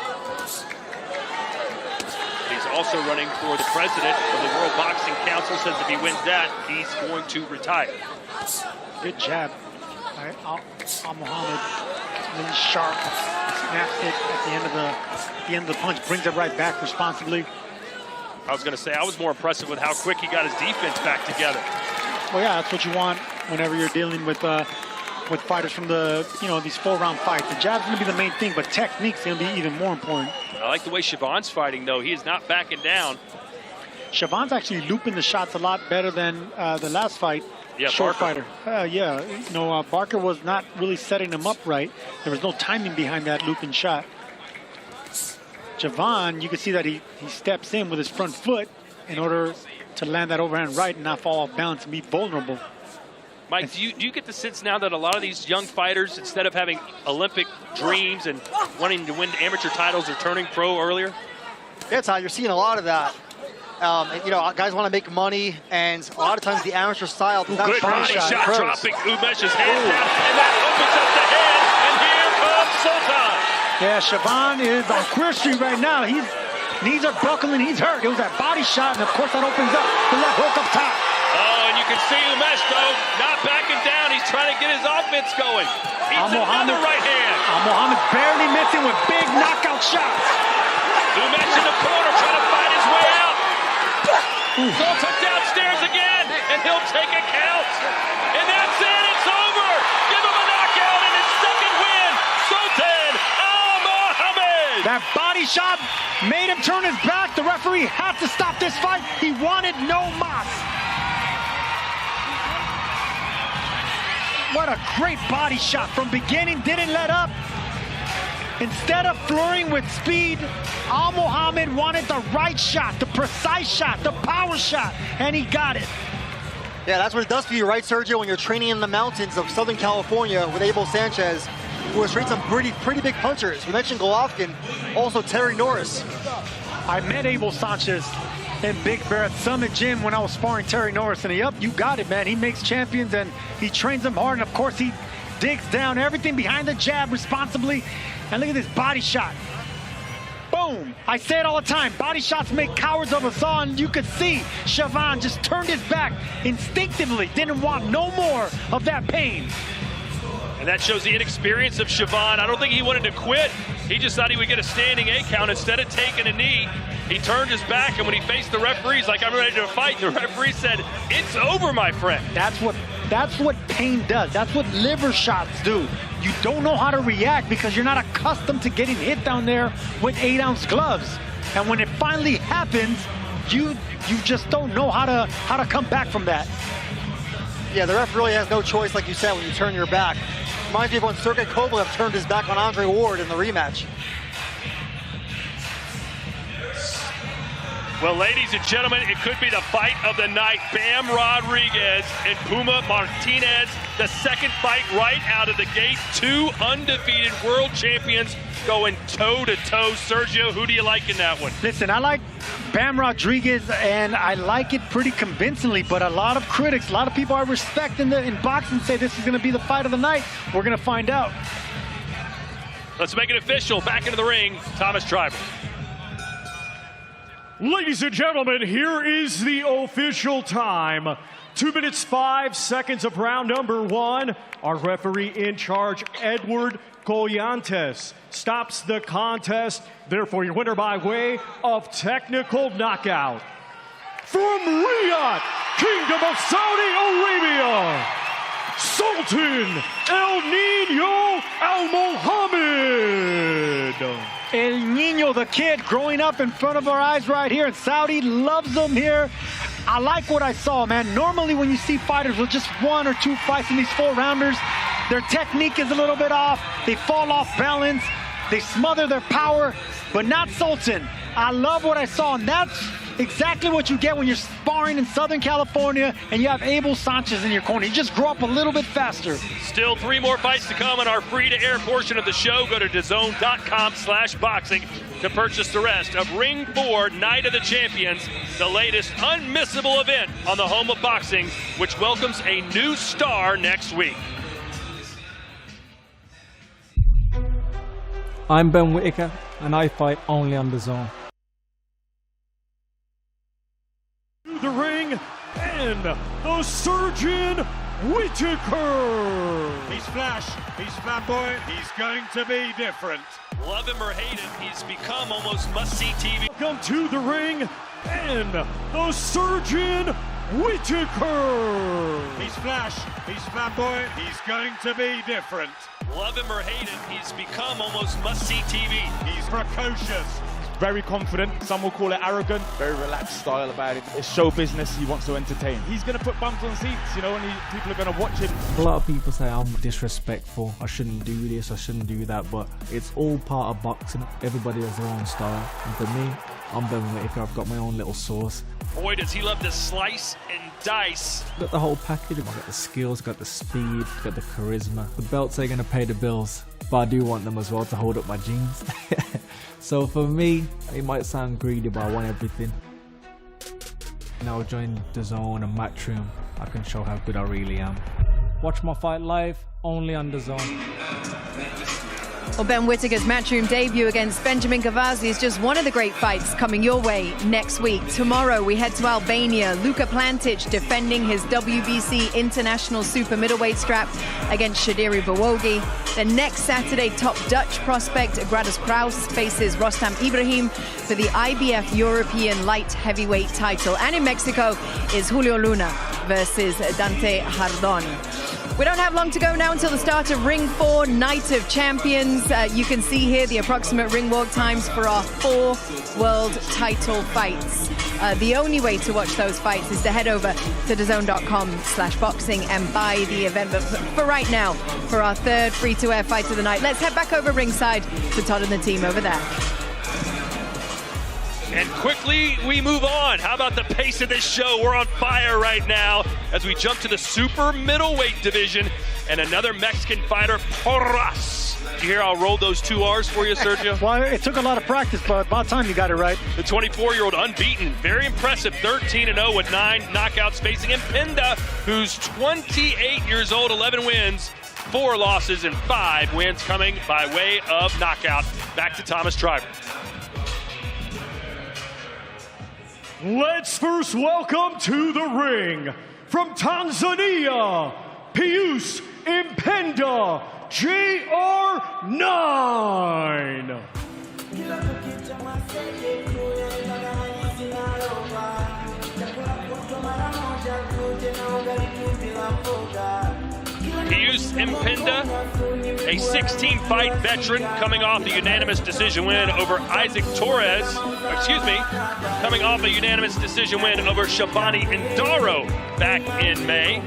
He's also running for the president of the World Boxing Council, says if he wins that, he's going to retire. Good jab. Almohammed, really sharp, snaps it at the end of the punch, brings it right back responsibly. I was going to say, I was more impressive with how quick he got his defense back together. Well, yeah, that's what you want whenever you're dealing with fighters from the, these 4-round fights. The jab's going to be the main thing, but technique's going to be even more important. I like the way Shaban's fighting, though. He is not backing down. Shaban's actually looping the shots a lot better than the last fight. Yeah, short Barker. fighter. Barker was not really setting him up right. There was no timing behind that looping shot. Shaban, you can see that he steps in with his front foot in order to land that overhand right and not fall off balance and be vulnerable. Mike, do you get the sense now that a lot of these young fighters, instead of having Olympic dreams and wanting to win amateur titles, are turning pro earlier? Yeah, Todd, you're seeing a lot of that. Guys want to make money, and a lot of times the amateur style. Good body shot dropping Umesh's hand down, and that opens up the head, and here comes Sultan. Yeah, Shaban is on Queer Street right now. His knees are buckling, he's hurt. It was that body shot, and of course that opens up the left hook up top. Oh, and you can see Umesh, though, not backing down. He's trying to get his offense going. He's another right hand. Almohammed barely missing with big knockout shots. Umesh in the corner trying to fight his way out. Sultan downstairs again, and he'll take a count. And that's it, it's over. Give him a knockout and his second win. Sultan Almohammed. That body shot made him turn his back. The referee had to stop this fight. He wanted no mas. What a great body shot from beginning, didn't let up. Instead of flurrying with speed, Almohammed wanted the right shot, the precise shot, the power shot, and he got it. Yeah, that's what it does for you, right, Sergio, when you're training in the mountains of Southern California with Abel Sanchez, who has trained some pretty big punchers. We mentioned Golovkin, also Terry Norris. I met Abel Sanchez in Big Bear at Summit Gym when I was sparring Terry Norris, and you got it, man. He makes champions, and he trains them hard, and of course he digs down everything behind the jab responsibly. And look at this body shot. Boom. I say it all the time. Body shots make cowards of us all, and you could see Shaban just turned his back instinctively, didn't want no more of that pain. And that shows the inexperience of Shaban. I don't think he wanted to quit. He just thought he would get a standing 8 count instead of taking a knee. He turned his back, and when he faced the referee, he's like, I'm ready to fight. The referee said, it's over, my friend. That's what pain does. That's what liver shots do. You don't know how to react because you're not accustomed to getting hit down there with 8-ounce gloves. And when it finally happens, you just don't know how to come back from that. Yeah, the ref really has no choice, like you said, when you turn your back. Reminds me of when Sergey Kovalev turned his back on Andre Ward in the rematch. Well, ladies and gentlemen, it could be the fight of the night. Bam Rodriguez and Puma Martinez, the second fight right out of the gate. 2 undefeated world champions going toe-to-toe. Sergio, who do you like in that one? Listen, I like Bam Rodriguez, and I like it pretty convincingly, but a lot of critics, a lot of people I respect in boxing say this is going to be the fight of the night. We're going to find out. Let's make it official. Back into the ring, Thomas Triber. Ladies and gentlemen, here is the official time. 2 minutes, 5 seconds of round number 1. Our referee in charge, Edward Collantes, stops the contest. Therefore, your winner by way of technical knockout. From Riyadh, Kingdom of Saudi Arabia, Sultan Almohammed. El Niño, the kid growing up in front of our eyes right here in Saudi, loves them here. I like what I saw, man. Normally when you see fighters with just 1 or 2 fights in these 4-rounders, their technique is a little bit off. They fall off balance. They smother their power, but not Sultan. I love what I saw, and that's exactly what you get when you're sparring in Southern California and you have Abel Sanchez in your corner. You just grow up a little bit faster. Still 3 more fights to come on our free-to-air portion of the show. Go to DAZN.com/boxing to purchase the rest of Ring 4 Night of the Champions, the latest unmissable event on the home of boxing, which welcomes a new star next week. I'm Ben Whittaker, and I fight only on DAZN. The ring and the Surgeon Whittaker. He's flash, he's flamboyant, he's going to be different. Love him or hate him, he's become almost must-see TV. Welcome to the ring and the Surgeon Whittaker. He's flash, he's flamboyant, he's going to be different. Love him or hate him, he's become almost must-see TV. He's precocious. Very confident, some will call it arrogant, very relaxed style about it. It's show business, he wants to entertain. He's going to put bums on seats, you know, and people are going to watch him. A lot of people say I'm disrespectful, I shouldn't do this, I shouldn't do that, but it's all part of boxing. Everybody has their own style, and for me, I'm Ben Whittaker, I've got my own little sauce. Boy, does he love to slice and dice. Got the whole package, I've got the skills, got the speed, got the charisma. The belts ain't going to pay the bills, but I do want them as well to hold up my jeans. So for me, it might sound greedy, but I want everything. Now join DAZN and Matchroom, I can show how good I really am. Watch my fight live, only on DAZN. Well, Ben Whittaker's Matchroom debut against Benjamin Gavazzi is just one of the great fights coming your way next week. Tomorrow we head to Albania. Luka Plantic defending his WBC International Super Middleweight strap against Shadiri Bawogi. Then next Saturday, top Dutch prospect Gradus Kraus faces Rostam Ibrahim for the IBF European Light Heavyweight title. And in Mexico is Julio Luna versus Dante Jardon. We don't have long to go now until the start of Ring 4 Night of Champions. You can see here the approximate ring walk times for our 4 world title fights. The only way to watch those fights is to head over to DAZN.com/boxing and buy the event. But for right now, for our 3rd free-to-air fight of the night, let's head back over ringside to Todd and the team over there. And quickly, we move on. How about the pace of this show? We're on fire right now as we jump to the super middleweight division and another Mexican fighter, Porras. Did you hear I'll roll those 2 R's for you, Sergio? Well, it took a lot of practice, but about time you got it right. The 24-year-old unbeaten, very impressive, 13-0 with 9 knockouts, facing Impinda, who's 28 years old, 11 wins, 4 losses, and 5 wins coming by way of knockout. Back to Thomas Triver. Let's first welcome to the ring, from Tanzania, Pius Impenda, JR9. Pius Impenda, a 16-fight veteran coming off a unanimous decision win over Isaac Torres, coming off a unanimous decision win over Shabani Indaro back in May.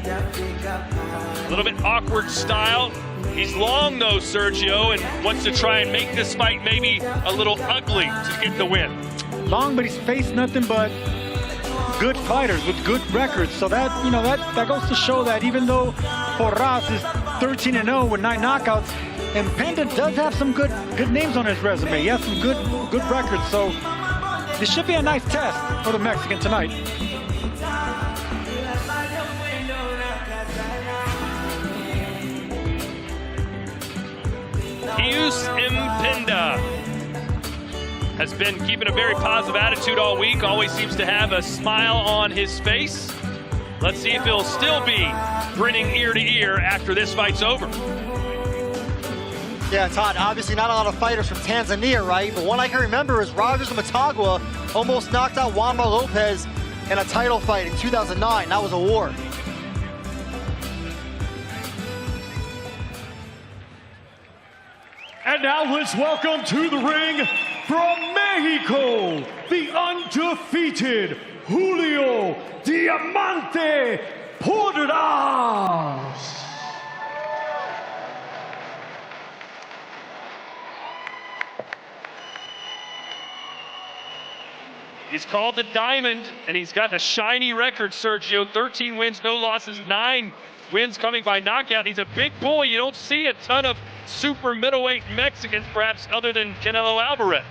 A little bit awkward style. He's long though, Sergio, and wants to try and make this fight maybe a little ugly to get the win. Long, but he's faced nothing but good fighters with good records. So that, you know, that goes to show that even though Porras is 13-0 with 9 knockouts, Impenda does have some good names on his resume. He has some good records. So this should be a nice test for the Mexican tonight. Pius Impenda. has been keeping a very positive attitude all week, always seems to have a smile on his face. Let's see if he'll still be grinning ear to ear after this fight's over. Yeah, Todd, obviously not a lot of fighters from Tanzania, right? But one I can remember is Rogers Matagwa almost knocked out Juanma Lopez in a title fight in 2009. That was a war. And now let's welcome to the ring from Mexico, the undefeated Julio Diamante Porras. He's called the Diamond, and he's got a shiny record, Sergio. 13 wins, no losses, 9 wins coming by knockout. He's a big boy. You don't see a ton of super middleweight Mexicans, perhaps, other than Canelo Alvarez.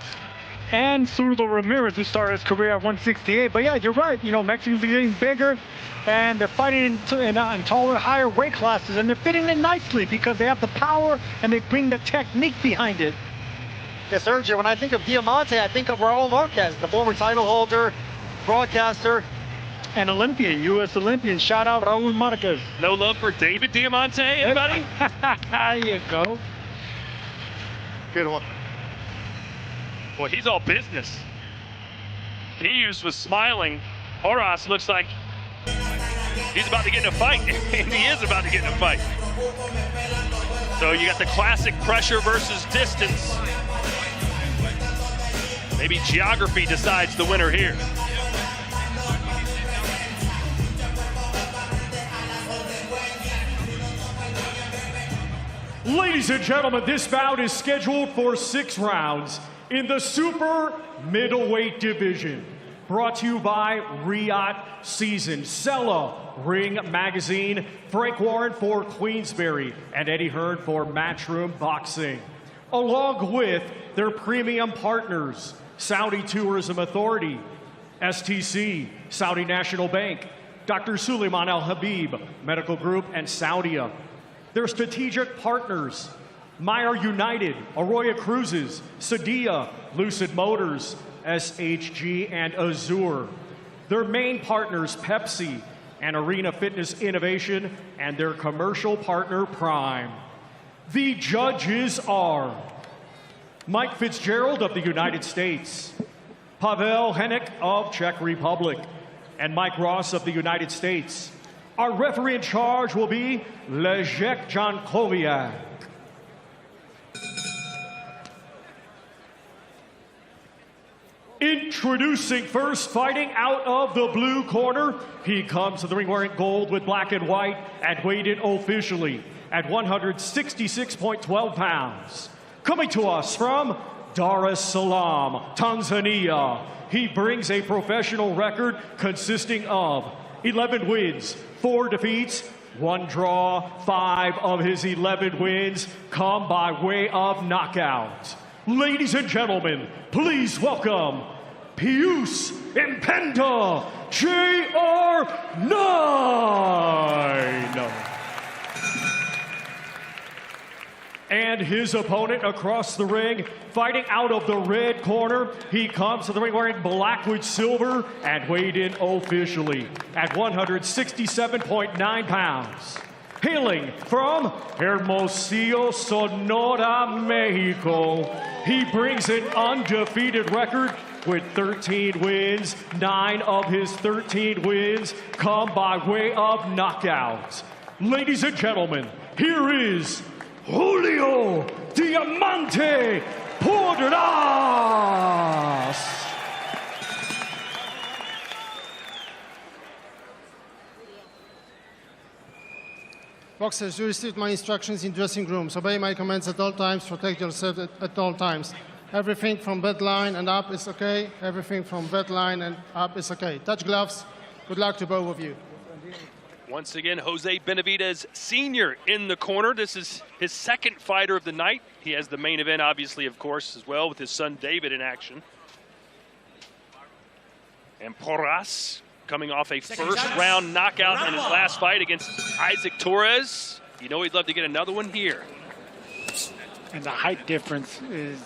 And Zurdo Ramirez, who started his career at 168. But yeah, you're right. You know, Mexicans are getting bigger, and they're fighting in taller, higher weight classes, and they're fitting in nicely because they have the power and they bring the technique behind it. Yeah, Sergio, when I think of Diamante, I think of Raul Marquez, the former title holder, broadcaster. And Olympian, U.S. Olympian. Shout out Raul Marquez. No love for David Diamante, anybody? There you go. Good one. Boy, he's all business. Pius was smiling. Porras looks like he's about to get in a fight. And he is about to get in a fight. So you got the classic pressure versus distance. Maybe geography decides the winner here. Ladies and gentlemen, this bout is scheduled for 6 rounds in the super middleweight division. Brought to you by Riyadh Season, Sella, Ring Magazine, Frank Warren for Queensberry, and Eddie Hearn for Matchroom Boxing. Along with their premium partners, Saudi Tourism Authority, STC, Saudi National Bank, Dr. Suleiman Al Habib Medical Group, and Saudia. Their strategic partners, Meyer United, Arroyo Cruises, Sadia, Lucid Motors, SHG, and Azure. Their main partners, Pepsi and Arena Fitness Innovation, and their commercial partner, Prime. The judges are Mike Fitzgerald of the United States, Pavel Hennick of Czech Republic, and Mike Ross of the United States. Our referee in charge will be Leszek Jankowiak. Introducing first, fighting out of the blue corner. He comes to the ring wearing gold with black and white and weighed in officially at 166.12 pounds. Coming to us from Dar es Salaam, Tanzania. He brings a professional record consisting of 11 wins, 4 defeats, 1 draw. 5 of his 11 wins come by way of knockout. Ladies and gentlemen, please welcome Pius Impenda JR9. And his opponent across the ring, fighting out of the red corner. He comes to the ring wearing black with silver and weighed in officially at 167.9 pounds. Hailing from Hermosillo, Sonora, Mexico, he brings an undefeated record with 13 wins. 9 of his 13 wins come by way of knockout. Ladies and gentlemen, here is Julio Diamante Porras. Boxers, you received my instructions in dressing rooms. Obey my commands at all times. Protect yourself at all times. Everything from bed line and up is okay. Everything from bed line and up is okay. Touch gloves. Good luck to both of you. Once again, Jose Benavidez Sr. in the corner. This is his second fighter of the night. He has the main event, obviously, of course, as well, with his son David in action. And Porras coming off a first-round knockout in his last fight against Isaac Torres. You know he'd love to get another one here. And the height difference is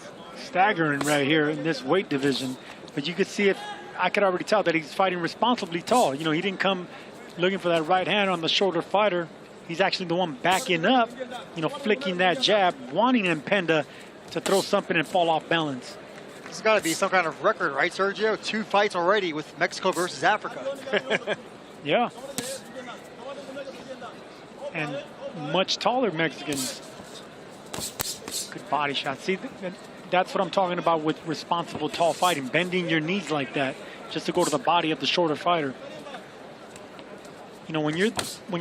staggering right here in this weight division. But you could see it. I could already tell that he's fighting responsibly tall. You know, he didn't come looking for that right hand on the shorter fighter. He's actually the one backing up, you know, flicking that jab, wanting Mpenda to throw something and fall off balance. It's got to be some kind of record, right, Sergio? 2 fights already with Mexico versus Africa. Yeah. And much taller Mexicans. Good body shot. See, that's what I'm talking about with responsible tall fighting. Bending your knees like that just to go to the body of the shorter fighter. You know, when you're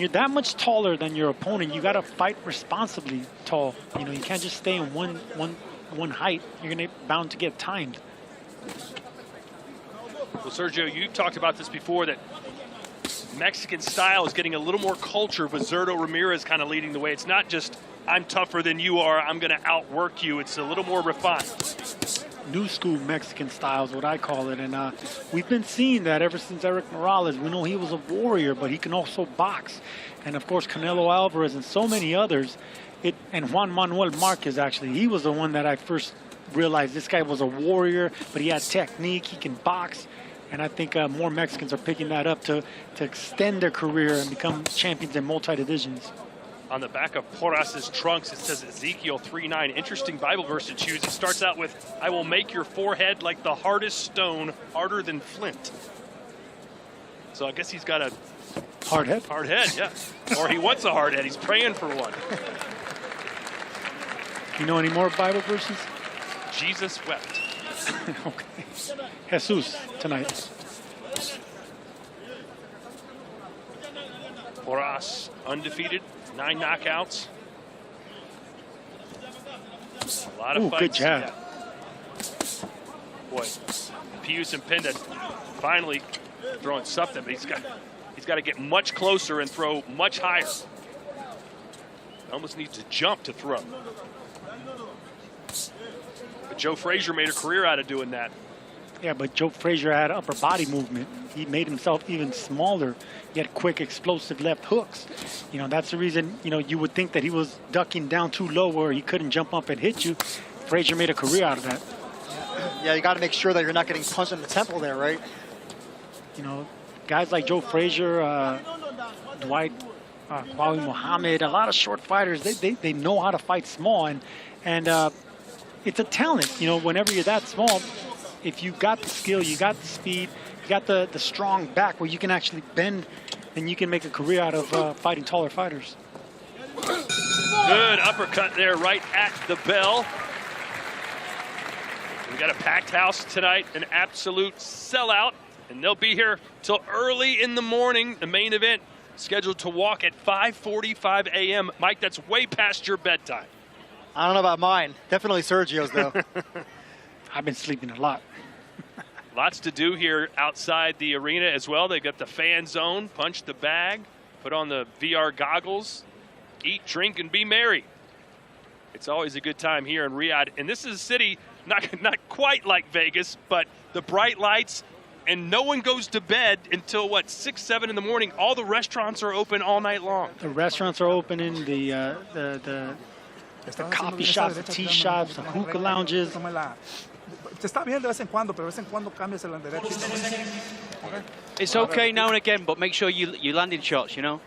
that much taller than your opponent, you got to fight responsibly tall. You know, you can't just stay in one height. You're bound to get timed. Well, Sergio, you talked about this before, that Mexican style is getting a little more culture with Zurdo Ramirez kind of leading the way. It's not just, I'm tougher than you are, I'm going to outwork you. It's a little more refined. New school Mexican style is what I call it. And we've been seeing that ever since Eric Morales. We know he was a warrior, but he can also box. And, of course, Canelo Alvarez and so many others. And Juan Manuel Marquez, actually, he was the one that I first realized this guy was a warrior, but he had technique, he can box. And I think more Mexicans are picking that up to extend their career and become champions in multi-divisions. On the back of Porras' trunks, it says Ezekiel 3:9. Interesting Bible verse to choose. It starts out with, I will make your forehead like the hardest stone, harder than flint. So I guess he's got a hard head? Hard head, yeah. Or he wants a hard head. He's praying for one. You know any more Bible verses? Jesus wept. Okay. Jesus tonight. Porras, undefeated, 9 knockouts. A lot of fights. Good jab. Yeah. Boy, Pius Mpenda finally throwing something, but he's got to get much closer and throw much higher. Almost needs to jump to throw. But Joe Frazier made a career out of doing that. Yeah, but Joe Frazier had upper body movement. He made himself even smaller. He had quick, explosive left hooks. You know, that's the reason, you know, you would think that he was ducking down too low where he couldn't jump up and hit you. Frazier made a career out of that. Yeah, you got to make sure that you're not getting punched in the temple there, right? You know, guys like Joe Frazier, Dwight, Huawei Muhammad, a lot of short fighters, they know how to fight small. And it's a talent. You know, whenever you're that small, if you got the skill, you got the speed, you got the strong back where you can actually bend, then you can make a career out of fighting taller fighters. Good uppercut there right at the bell. We got a packed house tonight, an absolute sellout, and they'll be here till early in the morning. The main event scheduled to walk at 5:45 a.m. Mike, that's way past your bedtime. I don't know about mine. Definitely Sergio's, though. I've been sleeping a lot. Lots to do here outside the arena as well. They've got the fan zone, punch the bag, put on the VR goggles, eat, drink, and be merry. It's always a good time here in Riyadh. And this is a city not quite like Vegas, but the bright lights, and no one goes to bed until, what, 6, 7 in the morning. All the restaurants are open all night long. The restaurants are opening, the coffee shops, the tea shops, the hookah lounges. It's okay now and again, but make sure you land in shots, you know?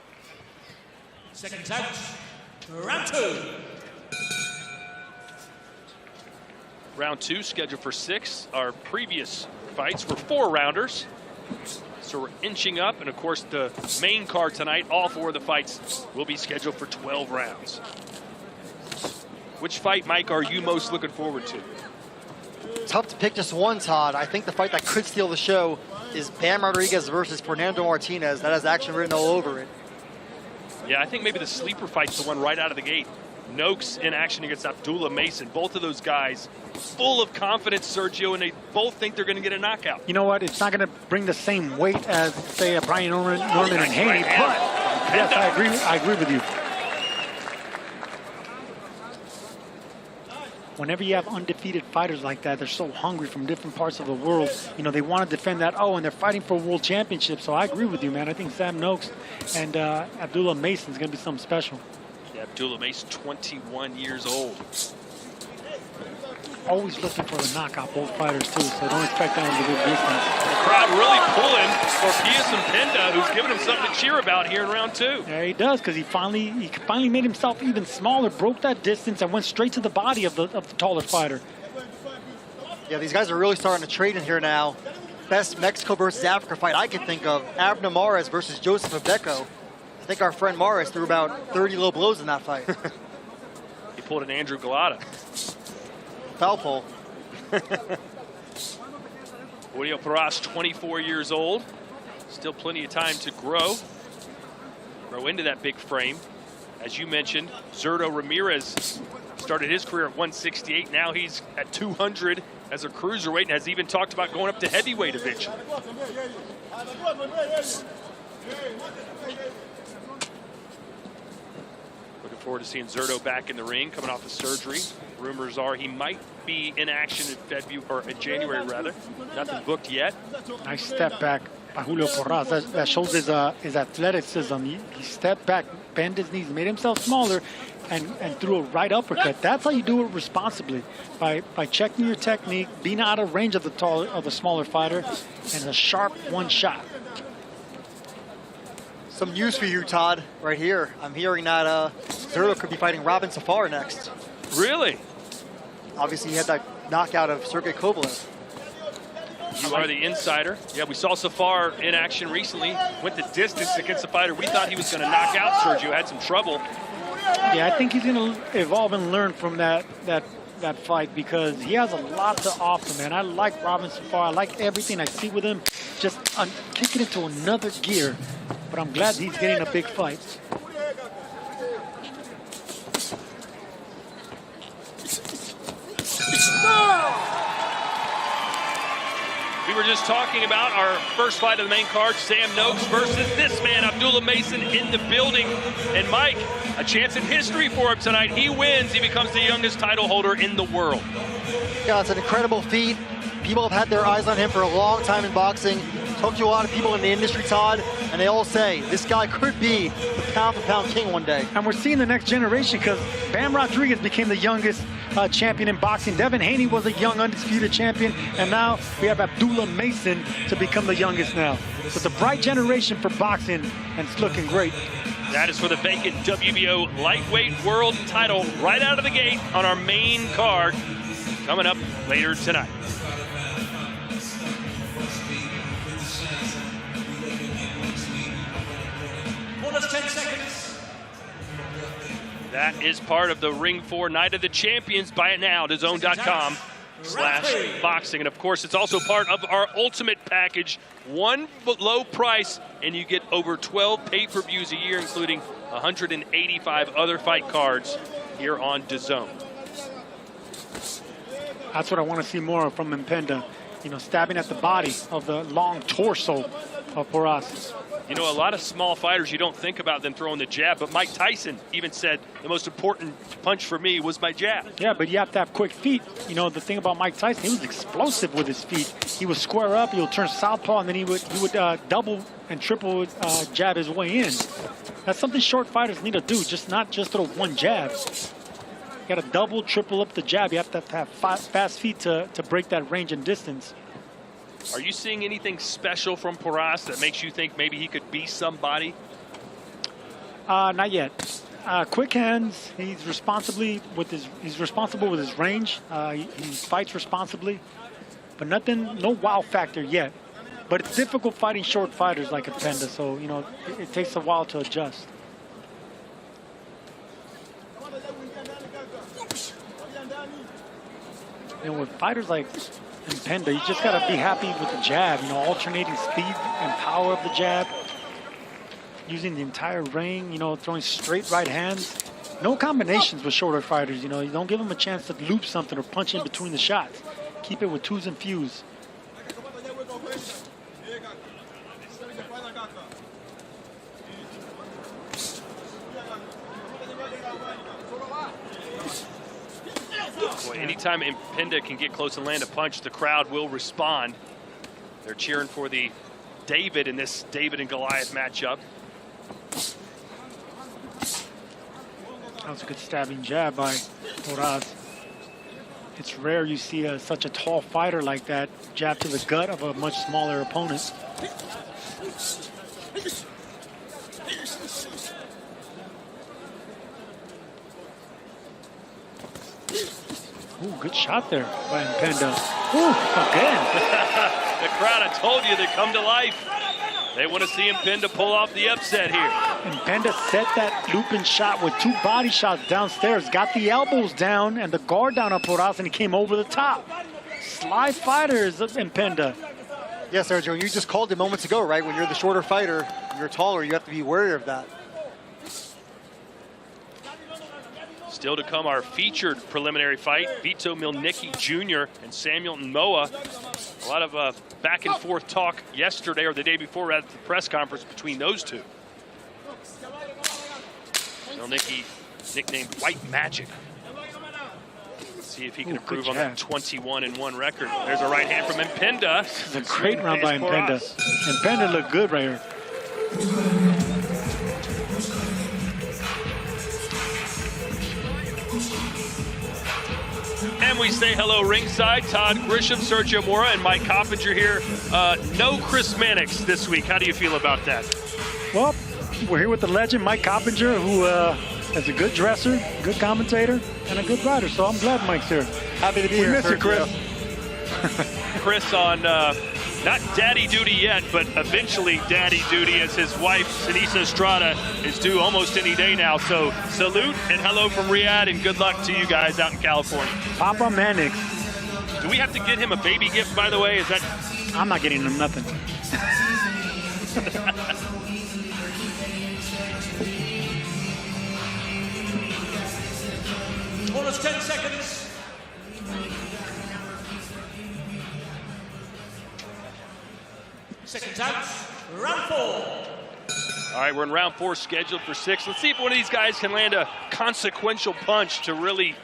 Seconds out. Round 2. Round 2 scheduled for 6. Our previous fights were 4-rounders. So we're inching up, and of course the main card tonight, all 4 of the fights will be scheduled for 12 rounds. Which fight, Mike, are you most looking forward to? Tough to pick just one, Todd. I think the fight that could steal the show is Bam Rodriguez versus Fernando Martinez. That has action written all over it. Yeah, I think maybe the sleeper fight's the one right out of the gate. Noakes in action against Abdullah Mason. Both of those guys full of confidence, Sergio, and they both think they're going to get a knockout. You know what? It's not going to bring the same weight as, say, a Brian Norman and Haney, but yes, I agree with you. Whenever you have undefeated fighters like that, they're so hungry from different parts of the world. You know, they want to defend that. Oh, and they're fighting for a world championship. So I agree with you, man. I think Sam Noakes and Abdullah Mason is going to be something special. Yeah, Abdullah Mason, 21 years old. always looking for the knockout, both fighters too, so don't expect that one to go distance. The crowd really pulling for Pius Mpenda, who's giving him something to cheer about here in round 2. Yeah, he does, because he finally made himself even smaller, broke that distance, and went straight to the body of the taller fighter. Yeah, these guys are really starting to trade in here now. Best Mexico versus Africa fight I can think of, Abner Mares versus Joseph Abdeco. I think our friend Mares threw about 30 low blows in that fight. He pulled an Andrew Galata. Foul pole. Julio Porras, 24 years old. Still plenty of time to grow into that big frame. As you mentioned, Zurdo Ramirez started his career at 168. Now he's at 200 as a cruiserweight and has even talked about going up to heavyweight eventually. Looking forward to seeing Zurdo back in the ring, coming off the surgery. Rumors are he might be in action in February, or in January rather. Nothing booked yet. Nice step back by Julio Porras. That shows his athleticism. He stepped back, bent his knees, made himself smaller, and threw a right uppercut. That's how you do it responsibly, by checking your technique, being out of range of the smaller fighter, and a sharp one shot. Some news for you, Todd, right here. I'm hearing that Zurdo could be fighting Robin Safar next. Really? Obviously, he had that knockout of Sergey Kovalev. You are the insider. Yeah, we saw Safar in action recently. Went the distance against the fighter we thought he was going to knock out. Sergio had some trouble. Yeah, I think he's going to evolve and learn from that fight, because he has a lot to offer, man. I like Robin Safar. I like everything I see with him. Just kicking it to another gear. But I'm glad he's getting a big fight. We were just talking about our first fight of the main card, Sam Noakes versus this man, Abdullah Mason, in the building. And Mike, a chance in history for him tonight. He wins. He becomes the youngest title holder in the world. Yeah, it's an incredible feat. People have had their eyes on him for a long time in boxing. Talked to a lot of people in the industry, Todd, and they all say this guy could be the pound-for-pound king one day. And we're seeing the next generation, because Bam Rodriguez became the youngest champion in boxing. Devin Haney was a young undisputed champion, and now we have Abdullah Mason to become the youngest now. So it's a bright generation for boxing, and it's looking great. That is for the vacant WBO lightweight world title right out of the gate on our main card, coming up later tonight. Bonus 10 seconds. That is part of the Ring 4 Night of the Champions. Buy it now, DAZN.com/boxing. And of course, it's also part of our ultimate package. One low price, and you get over 12 pay-per-views a year, including 185 other fight cards here on DAZN. That's what I want to see more from Mpenda. You know, stabbing at the body of the long torso of Porras. You know, a lot of small fighters, you don't think about them throwing the jab, but Mike Tyson even said the most important punch for me was my jab. Yeah, but you have to have quick feet. You know, the thing about Mike Tyson, he was explosive with his feet. He would square up, he would turn southpaw, and then he would double and triple jab his way in. That's something short fighters need to do, not just throw one jab. You got to double, triple up the jab. You have to have fast feet to break that range and distance. Are you seeing anything special from Porras that makes you think maybe he could be somebody? Not yet. Quick hands. He's responsible with his range. He fights responsibly, but no wow factor yet. But it's difficult fighting short fighters like Mpenda, so you know it takes a while to adjust. You know, with fighters like Mpenda, you just got to be happy with the jab, you know, alternating speed and power of the jab, using the entire ring, you know, throwing straight right hands. No combinations with shorter fighters, you know, you don't give them a chance to loop something or punch in between the shots. Keep it with twos and fews. Boy, anytime Mpenda can get close and land a punch, the crowd will respond. They're cheering for the David in this David and Goliath matchup. That was a good stabbing jab by Porras. It's rare you see such a tall fighter like that jab to the gut of a much smaller opponent. Ooh, good shot there by Impenda. Ooh, again. The crowd, I told you, they come to life. They want to see Impenda pull off the upset here. Impenda set that looping shot with 2 body shots downstairs, got the elbows down and the guard down on Porras, and he came over the top. Sly fighters of Impenda. Yeah, Sergio, you just called it moments ago, right? When you're the shorter fighter, you're taller, you have to be wary of that. Still to come, our featured preliminary fight, Vito Milnicki Jr. and Samuel Nmoa. A lot of back and forth talk yesterday or the day before at the press conference between those two. Milnicki, nicknamed White Magic. Let's see if he can improve on that 21-1 record. There's a right hand from Impenda. It's a great round by Impenda. Impenda looked good right here. And we say hello ringside. Todd Grisham, Sergio Mora, and Mike Coppinger here. No Chris Mannix this week. How do you feel about that? Well, we're here with the legend, Mike Coppinger, who is a good dresser, good commentator, and a good writer. So I'm glad Mike's here. Happy to be here. We miss you, Chris. Chris on not daddy duty yet, but eventually daddy duty, as his wife, Sinisa Estrada, is due almost any day now. So salute and hello from Riyadh, and good luck to you guys out in California. Papa Mannix. Do we have to get him a baby gift, by the way? Is that? I'm not getting him nothing. Bonus 10 seconds. Seconds out, round 4. All right, we're in round 4, scheduled for 6. Let's see if one of these guys can land a consequential punch to really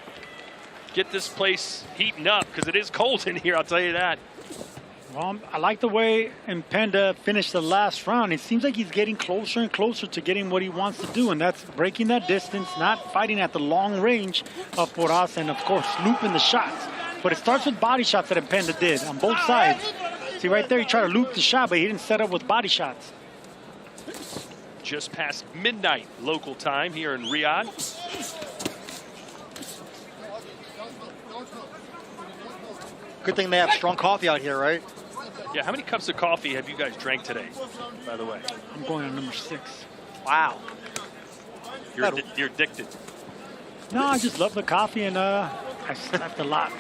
get this place heating up, because it is cold in here, I'll tell you that. Well, I like the way Impenda finished the last round. It seems like he's getting closer and closer to getting what he wants to do, and that's breaking that distance, not fighting at the long range of Porras, and of course looping the shots. But it starts with body shots that Impenda did on both sides. See right there, he tried to loop the shot, but he didn't set up with body shots. Just past midnight local time here in Riyadh. Good thing they have strong coffee out here, right? Yeah, how many cups of coffee have you guys drank today, by the way? I'm going on number 6. Wow. You're addicted. No, I just love the coffee, and I slept a lot.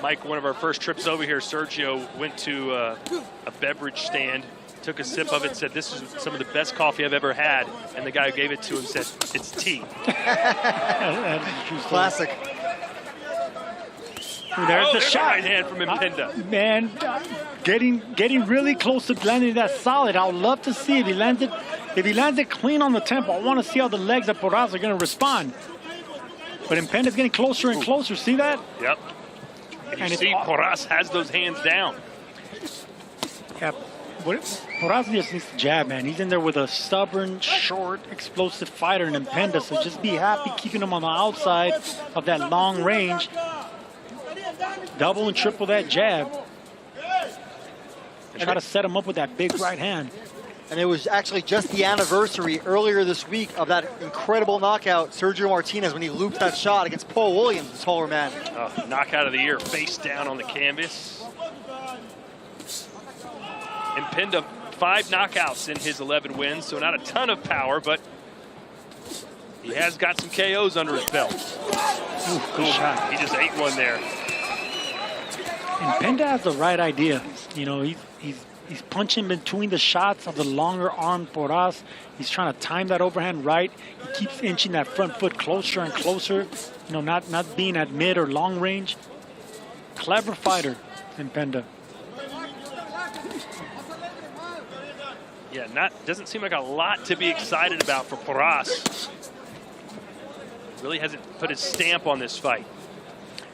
Mike, one of our first trips over here, Sergio went to a beverage stand, took a sip of it, said, "This is some of the best coffee I've ever had." And the guy who gave it to him said, "It's tea." Classic. There's the shot. Right hand from Impenda. Man, getting really close to landing that solid. I'd love to see if he lands it clean on the tempo. I want to see how the legs of Porras are going to respond. But Impenda's getting closer and closer. See that? Yep. And you see Porras has those hands down. Yeah. Porras just needs to jab, man. He's in there with a stubborn, short, explosive fighter in Impenda. So just be happy keeping him on the outside of that long range. Double and triple that jab. Try to set him up with that big right hand. And it was actually just the anniversary earlier this week of that incredible knockout, Sergio Martinez, when he looped that shot against Paul Williams, the taller man. Knockout of the year, face down on the canvas. Impenda, 5 knockouts in his 11 wins, so not a ton of power, but he has got some KOs under his belt. Ooh, good shot. He just ate one there. Impenda has the right idea. You know, he's punching between the shots of the longer arm Porras. He's trying to time that overhand right. He keeps inching that front foot closer and closer. You know, not being at mid or long range. Clever fighter, Impenda. Yeah, doesn't seem like a lot to be excited about for Porras. Really hasn't put his stamp on this fight.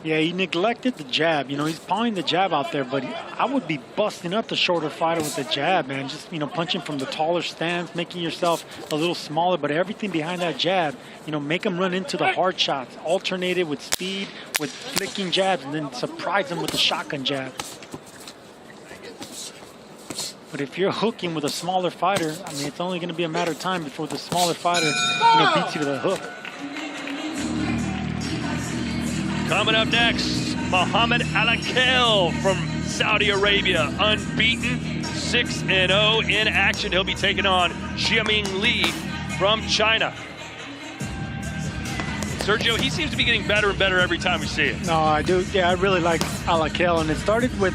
Yeah, he neglected the jab. You know, he's pawing the jab out there, but I would be busting up the shorter fighter with the jab, man. Just, you know, punching from the taller stance, making yourself a little smaller, but everything behind that jab, you know, make him run into the hard shots. Alternate it with speed, with flicking jabs, and then surprise him with the shotgun jab. But if you're hooking with a smaller fighter, I mean, it's only going to be a matter of time before the smaller fighter, you know, beats you to the hook. Coming up next, Mohamed Alakel from Saudi Arabia, unbeaten, 6-0 in action. He'll be taking on Xiaming Li from China. Sergio, he seems to be getting better and better every time we see it. No, I do. Yeah, I really like Alakel, and it started with,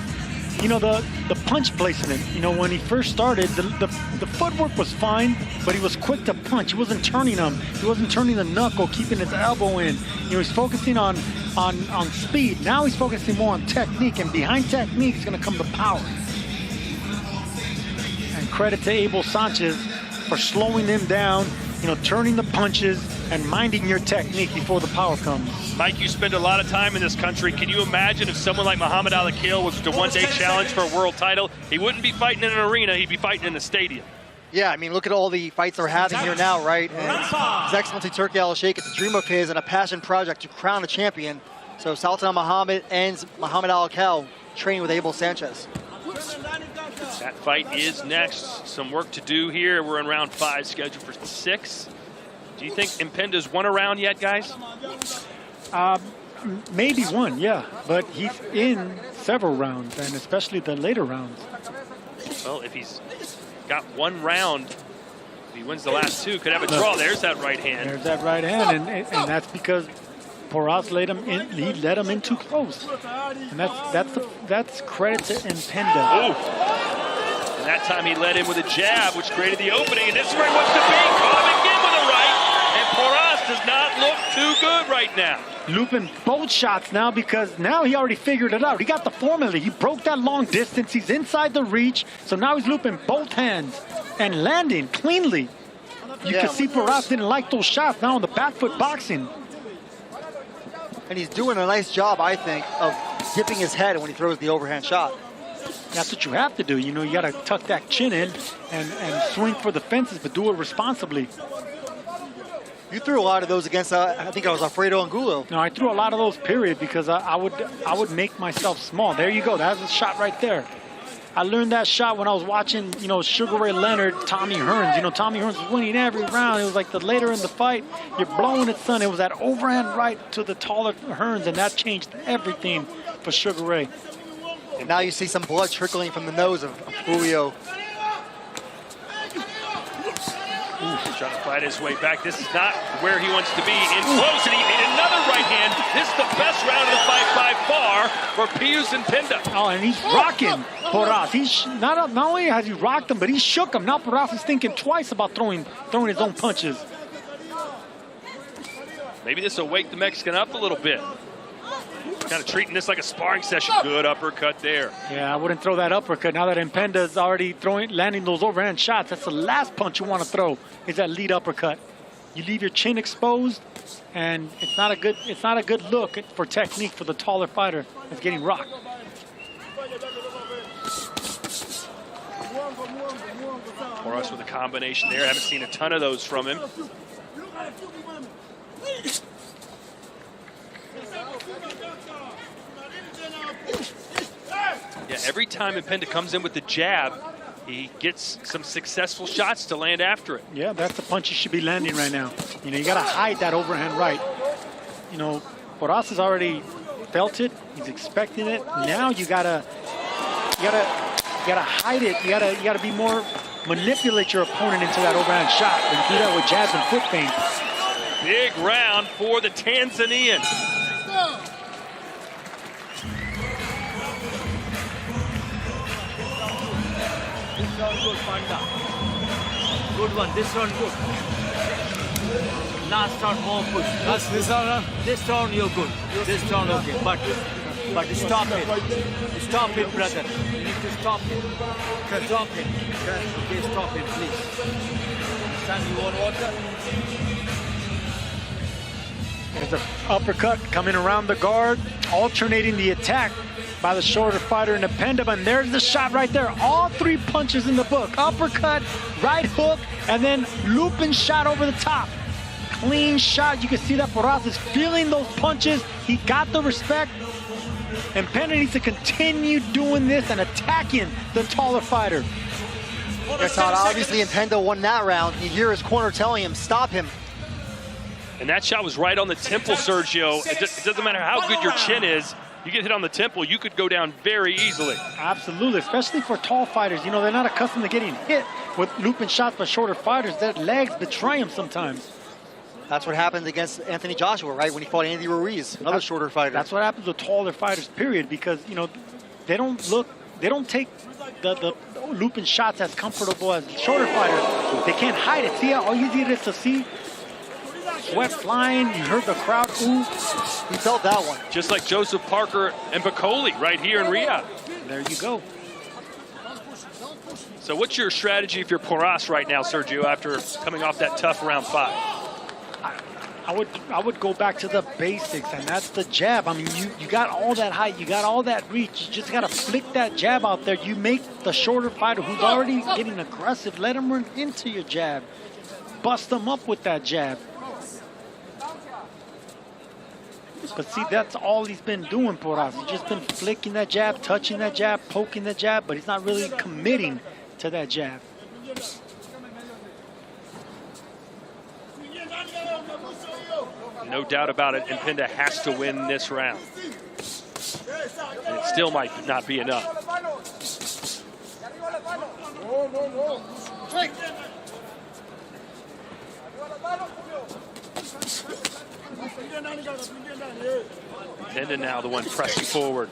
you know, the punch placement. You know, when he first started, the footwork was fine, but he was quick to punch. He wasn't turning them. He wasn't turning the knuckle, keeping his elbow in. You know, he's focusing on speed. Now he's focusing more on technique, and behind technique is going to come the power. And credit to Abel Sanchez for slowing him down, you know, turning the punches and minding your technique before the power comes. Mike, you spend a lot of time in this country. Can you imagine if someone like Mohamed Alakel was to one-day challenge for a world title? He wouldn't be fighting in an arena, he'd be fighting in a stadium. Yeah, I mean, look at all the fights they're having here now, right? And His Excellency Turki Al-Sheikh, it's a dream of his and a passion project to crown a champion. So Sultan Almohammed and Mohamed Alakel training with Abel Sanchez. That fight is next. Some work to do here. We're in round 5, scheduled for 6. Do you think Impenda's won a round yet, guys? Maybe one, yeah. But he's in several rounds, and especially the later rounds. Well, if he's got one round, if he wins the last 2, could have a draw. There's that right hand. There's that right hand, and that's because Porras let him in. He let him in too close, and that's credit to Impenda. Ooh. And that time he led in with a jab, which created the opening, and this is where he wants to be. Caught him again with a right, and Porras does not look too good right now. Looping both shots now, because now he already figured it out. He got the formula. He broke that long distance. He's inside the reach, so now he's looping both hands and landing cleanly. You can see Porras didn't like those shots now in the back foot boxing. And he's doing a nice job, I think, of dipping his head when he throws the overhand shot. That's what you have to do. You know, you got to tuck that chin in and swing for the fences, but do it responsibly. You threw a lot of those against, I think I was Alfredo Angulo. No, I threw a lot of those, period, because I would make myself small. There you go. That's a shot right there. I learned that shot when I was watching, you know, Sugar Ray Leonard, Tommy Hearns. You know, Tommy Hearns was winning every round. It was like the later in the fight, you're blowing it, son. It was that overhand right to the taller Hearns, and that changed everything for Sugar Ray. And now you see some blood trickling from the nose of Julio. He's trying to fight his way back. This is not where he wants to be. In close, and he made another right hand. This is the best round of the fight by far for Pius Impenda. Oh, and he's rocking Porras. He's not only has he rocked him, but he shook him. Now Porras is thinking twice about throwing his own punches. Maybe this will wake the Mexican up a little bit. Kind of treating this like a sparring session. Good uppercut there. Yeah, I wouldn't throw that uppercut. Now that Impenda's already landing those overhand shots, that's the last punch you want to throw, is that lead uppercut. You leave your chin exposed, and it's not a good look for technique for the taller fighter that's getting rocked. Porras with a combination there. I haven't seen a ton of those from him. Yeah, every time Impenda comes in with the jab, he gets some successful shots to land after it. Yeah, that's the punch you should be landing right now. You know, you got to hide that overhand right. You know, Porras has already felt it. He's expecting it. Now you gotta hide it. You gotta be more, manipulate your opponent into that overhand shot and do that with jabs and foot feints. Big round for the Tanzanian. This round good, Panda. Good one. This round good. Last round more push. This round? This round you're good. This round okay. But stop it. Stop it, brother. You need to stop it. Stop it. Okay, stop it, please. Understand? You want water? There's an uppercut coming around the guard, alternating the attack by the shorter fighter in the Pendulum. And there's the shot right there. All 3 punches in the book. Uppercut, right hook, and then looping shot over the top. Clean shot. You can see that Porras is feeling those punches. He got the respect. And Penda needs to continue doing this and attacking the taller fighter. That's not obviously Penda won that round. You hear his corner telling him, stop him. And that shot was right on the temple, Sergio. It doesn't matter how good your chin is. You get hit on the temple, you could go down very easily. Absolutely, especially for tall fighters. You know, they're not accustomed to getting hit with looping shots by shorter fighters. Their legs betray them sometimes. That's what happened against Anthony Joshua, right? When he fought Andy Ruiz, another shorter fighter. That's what happens with taller fighters, period, because, you know, they don't take the looping shots as comfortable as shorter fighters. They can't hide it. See how easy it is to see? Sweat flying, you heard the crowd ooh. He felt that one. Just like Joseph Parker and Bacoli right here in Riyadh. There you go. So what's your strategy if you're Porras right now, Sergio, after coming off that tough round 5? I would go back to the basics, and that's the jab. I mean, you got all that height, you got all that reach. You just got to flick that jab out there. You make the shorter fighter who's already getting aggressive, let him run into your jab. Bust him up with that jab. But see, that's all he's been doing, Porras. He's just been flicking that jab, touching that jab, poking that jab, but he's not really committing to that jab. No doubt about it, and Penda has to win this round. And it still might not be enough. Penda now the one pressing forward.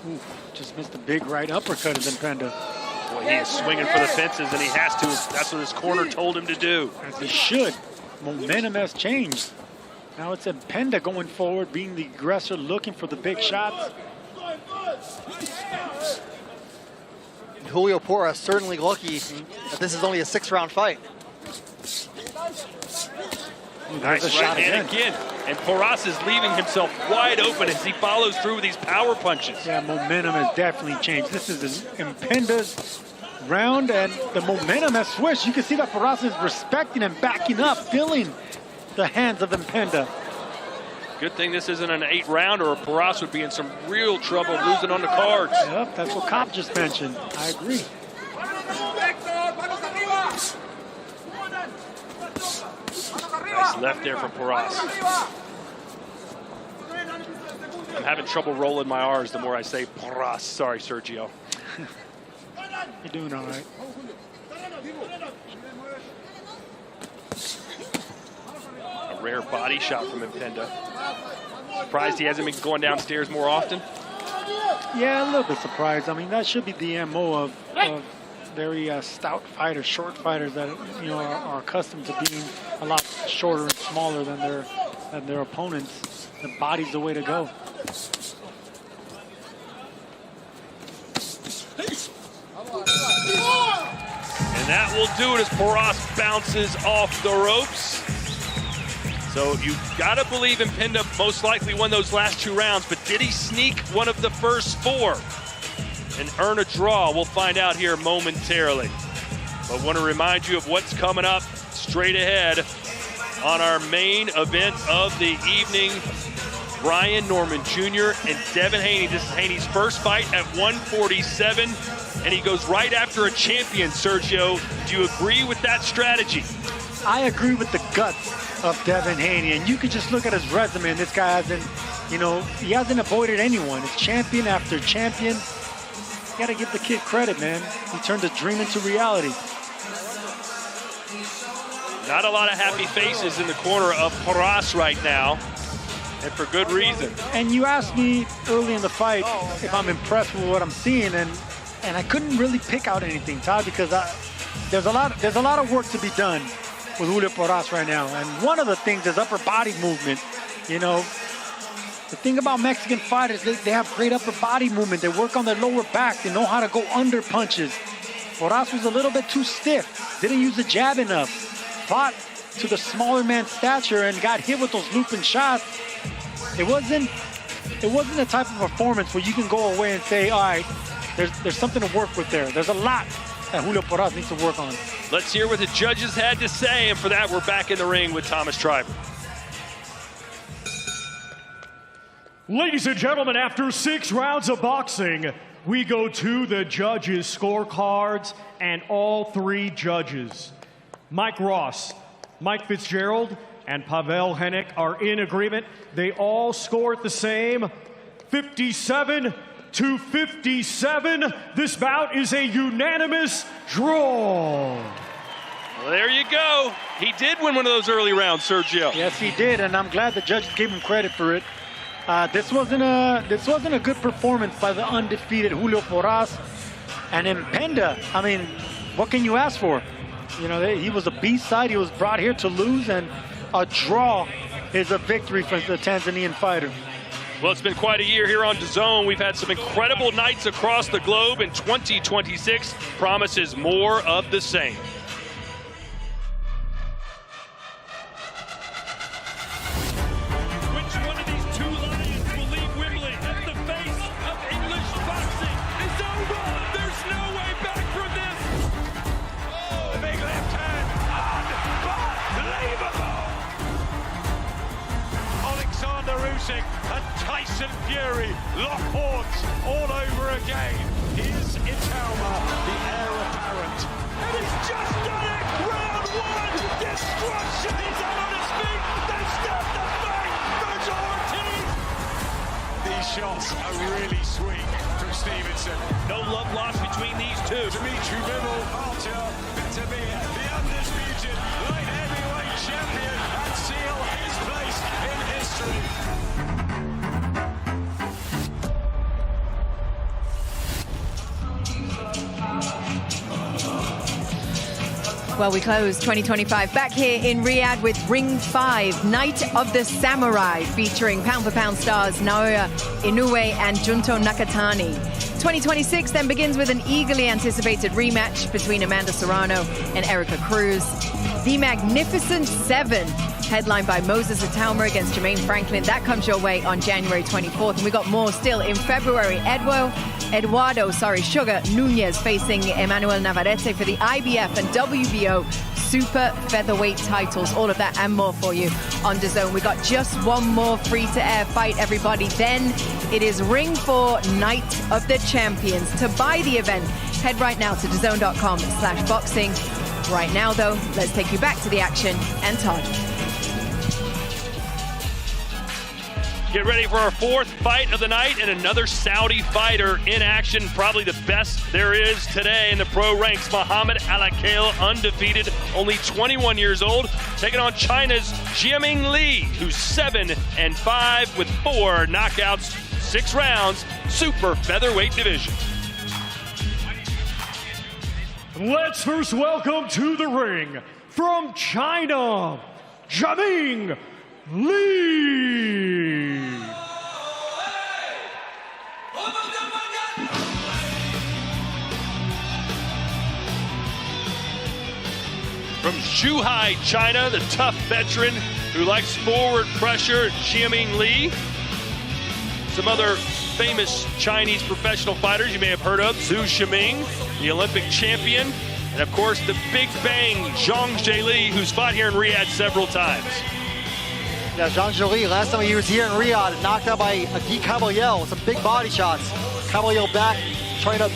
Ooh, just missed a big right uppercut of Penda. Boy, he is swinging for the fences, and he has to. That's what his corner told him to do. As he should. Momentum has changed. Now it's Penda going forward, being the aggressor, looking for the big shots. Julio Porras certainly lucky that this is only a 6-round fight. Nice right hand again. And Porras is leaving himself wide open as he follows through with these power punches. Yeah, momentum has definitely changed. This is Penda's round, and the momentum has switched. You can see that Porras is respecting and backing up, feeling the hands of Penda. Good thing this isn't an 8-rounder, or Porras would be in some real trouble losing on the cards. Yep, that's what Cop just mentioned. I agree. Nice left there from Porras. I'm having trouble rolling my R's the more I say Porras. Sorry, Sergio. You're doing all right. A rare body shot from Penda. Surprised he hasn't been going downstairs more often. Yeah, a little bit surprised. I mean, that should be the MO of very stout fighters, short fighters that are accustomed to being a lot shorter and smaller than their opponents. The body's the way to go. And that will do it as Porras bounces off the ropes. So you've got to believe Penda most likely won those last 2 rounds, but did he sneak one of the first 4 and earn a draw? We'll find out here momentarily. But want to remind you of what's coming up straight ahead on our main event of the evening. Brian Norman Jr. and Devin Haney. This is Haney's first fight at 147, and he goes right after a champion, Sergio. Do you agree with that strategy? I agree with the guts of Devin Haney, and you could just look at his resume, and this guy hasn't, he hasn't avoided anyone. It's champion after champion. You gotta give the kid credit, man. He turned a dream into reality. Not a lot of happy faces in the corner of Porras right now, and for good reason. And you asked me early in the fight if I'm impressed with what I'm seeing, and I couldn't really pick out anything, Todd, because there's a lot of work to be done with Julio Porras right now. And one of the things is upper body movement. The thing about Mexican fighters, they have great upper body movement. They work on their lower back. They know how to go under punches. Porras was a little bit too stiff. Didn't use the jab enough. Fought to the smaller man's stature and got hit with those looping shots. It wasn't the type of performance where you can go away and say, all right, there's something to work with there. There's a lot that Julio Porras needs to work on. Let's hear what the judges had to say, and for that, we're back in the ring with Thomas Triber. Ladies and gentlemen, after 6 rounds of boxing, we go to the judges' scorecards, and all 3 judges, Mike Ross, Mike Fitzgerald, and Pavel Hennick, are in agreement. They all scored the same, 57-57. This bout is a unanimous draw. Well, there you go. He did win one of those early rounds, Sergio. Yes, he did, and I'm glad the judges gave him credit for it. This wasn't a good performance by the undefeated Julio Porras. And in Penda, I mean, what can you ask for? You know, he was a B-side. He was brought here to lose, and a draw is a victory for the Tanzanian fighter. Well, it's been quite a year here on DAZN. We've had some incredible nights across the globe, and 2026 promises more of the same. Which one of these 2 lions will leave Wembley as the face of English boxing? It's over. There's no way back from this. Oh, the big left hand. Unbelievable. Alexander Usyk and Tyson Fury lock horns all over again. Is Itauma the heir apparent? And he's just done it. Round 1. Destruction. He's out on his feet. They've stopped the fight. Virgil Ortiz. These shots are really sweet from Stevenson. No love lost between these two. Dimitri Bivol, Archer, Benavidez, the undisputed light heavyweight champion, and seal his place in history. Well, we close 2025 back here in Riyadh with Ring 5, Night of the Samurai, featuring pound-for-pound stars Naoya Inoue and Junto Nakatani. 2026 then begins with an eagerly anticipated rematch between Amanda Serrano and Erica Cruz. The Magnificent 7, headlined by Moses Itauma against Jermaine Franklin. That comes your way on January 24th. And we got more still in February. Eduardo Sugar Nunez facing Emmanuel Navarrete for the IBF and WBO super featherweight titles. All of that and more for you on DAZN. We got just one more free-to-air fight, everybody. Then it is Ring 4 Night of the Champions. To buy the event, head right now to DAZN.com/boxing. Right now, though, let's take you back to the action and Todd. Get ready for our 4th fight of the night and another Saudi fighter in action. Probably the best there is today in the pro ranks. Mohamed Alakel, undefeated, only 21 years old, taking on China's Jiaming Li, who's 7-5 with 4 knockouts, 6 rounds, super featherweight division. Let's first welcome to the ring from China, Jiaming Li. From Zhuhai, China, the tough veteran who likes forward pressure, Jiaming Li. Some other famous Chinese professional fighters you may have heard of, Zhu Shiming, the Olympic champion, and of course the Big Bang, Zhang Zheli, who's fought here in Riyadh several times. Yeah, Zhang Zheli, last time he was here in Riyadh, knocked out by Guy Caballel with some big body shots. Caballel back, trying to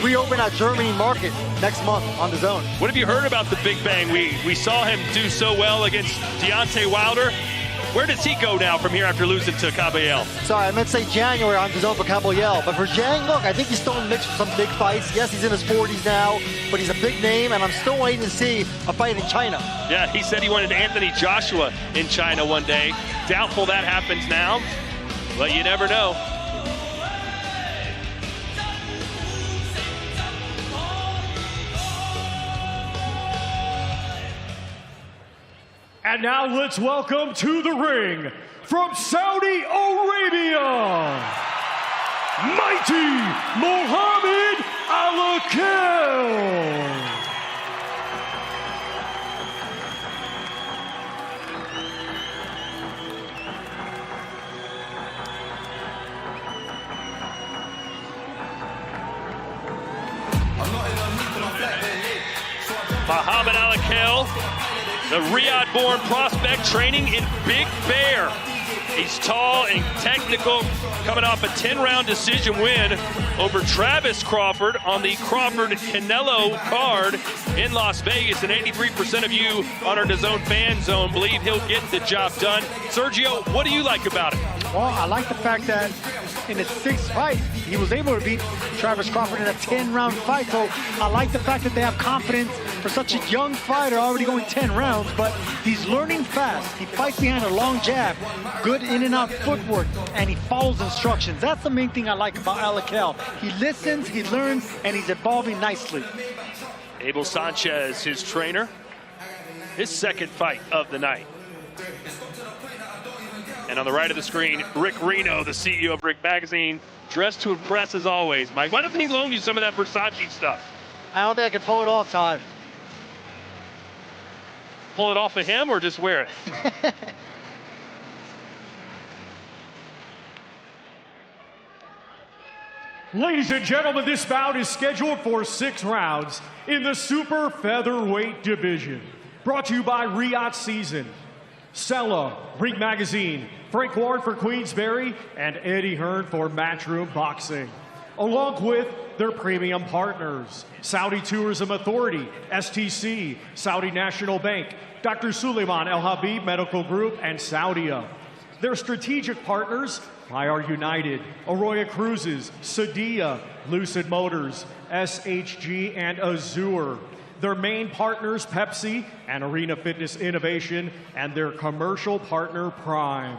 reopen that Germany market next month on DAZN. What have you heard about the Big Bang? We saw him do so well against Deontay Wilder. Where does he go now from here after losing to Caballel? Sorry, I meant to say January on DAZN for Caballel. But for Zhang, look, I think he's still in the mix for some big fights. Yes, he's in his 40s now, but he's a big name, and I'm still waiting to see a fight in China. Yeah, he said he wanted Anthony Joshua in China one day. Doubtful that happens now, but you never know. And now let's welcome to the ring from Saudi Arabia, mighty Mohamed Alakel. Mohamed Alakel, the Riyadh-born prospect training in Big Bear. He's tall and technical, coming off a 10-round decision win over Travis Crawford on the Crawford-Canelo card in Las Vegas. And 83% of you on our DAZN fan zone believe he'll get the job done. Sergio, what do you like about it? Well, I like the fact that in his 6th fight, he was able to beat Travis Crawford in a 10-round fight. So I like the fact that they have confidence for such a young fighter already going 10 rounds, but he's learning fast. He fights behind a long jab, good in and out footwork, and he follows instructions. That's the main thing I like about Alakel. He listens, he learns, and he's evolving nicely. Abel Sanchez, his trainer, his 2nd fight of the night. And on the right of the screen, Rick Reno, the CEO of Rick Magazine, dressed to impress as always. Mike, why don't he loan you some of that Versace stuff? I don't think I can pull it off, Todd. Pull it off of him or just wear it? Ladies and gentlemen, this bout is scheduled for 6 rounds in the super featherweight division. Brought to you by Riyadh Season, Sella, Ring Magazine, Frank Warren for Queensberry, and Eddie Hearn for Matchroom Boxing. Along with their premium partners, Saudi Tourism Authority, STC, Saudi National Bank, Dr. Suleiman El Habib Medical Group, and Saudia. Their strategic partners, IR United, Arroyo Cruises, Sadia, Lucid Motors, SHG, and Azure. Their main partners, Pepsi and Arena Fitness Innovation, and their commercial partner, Prime.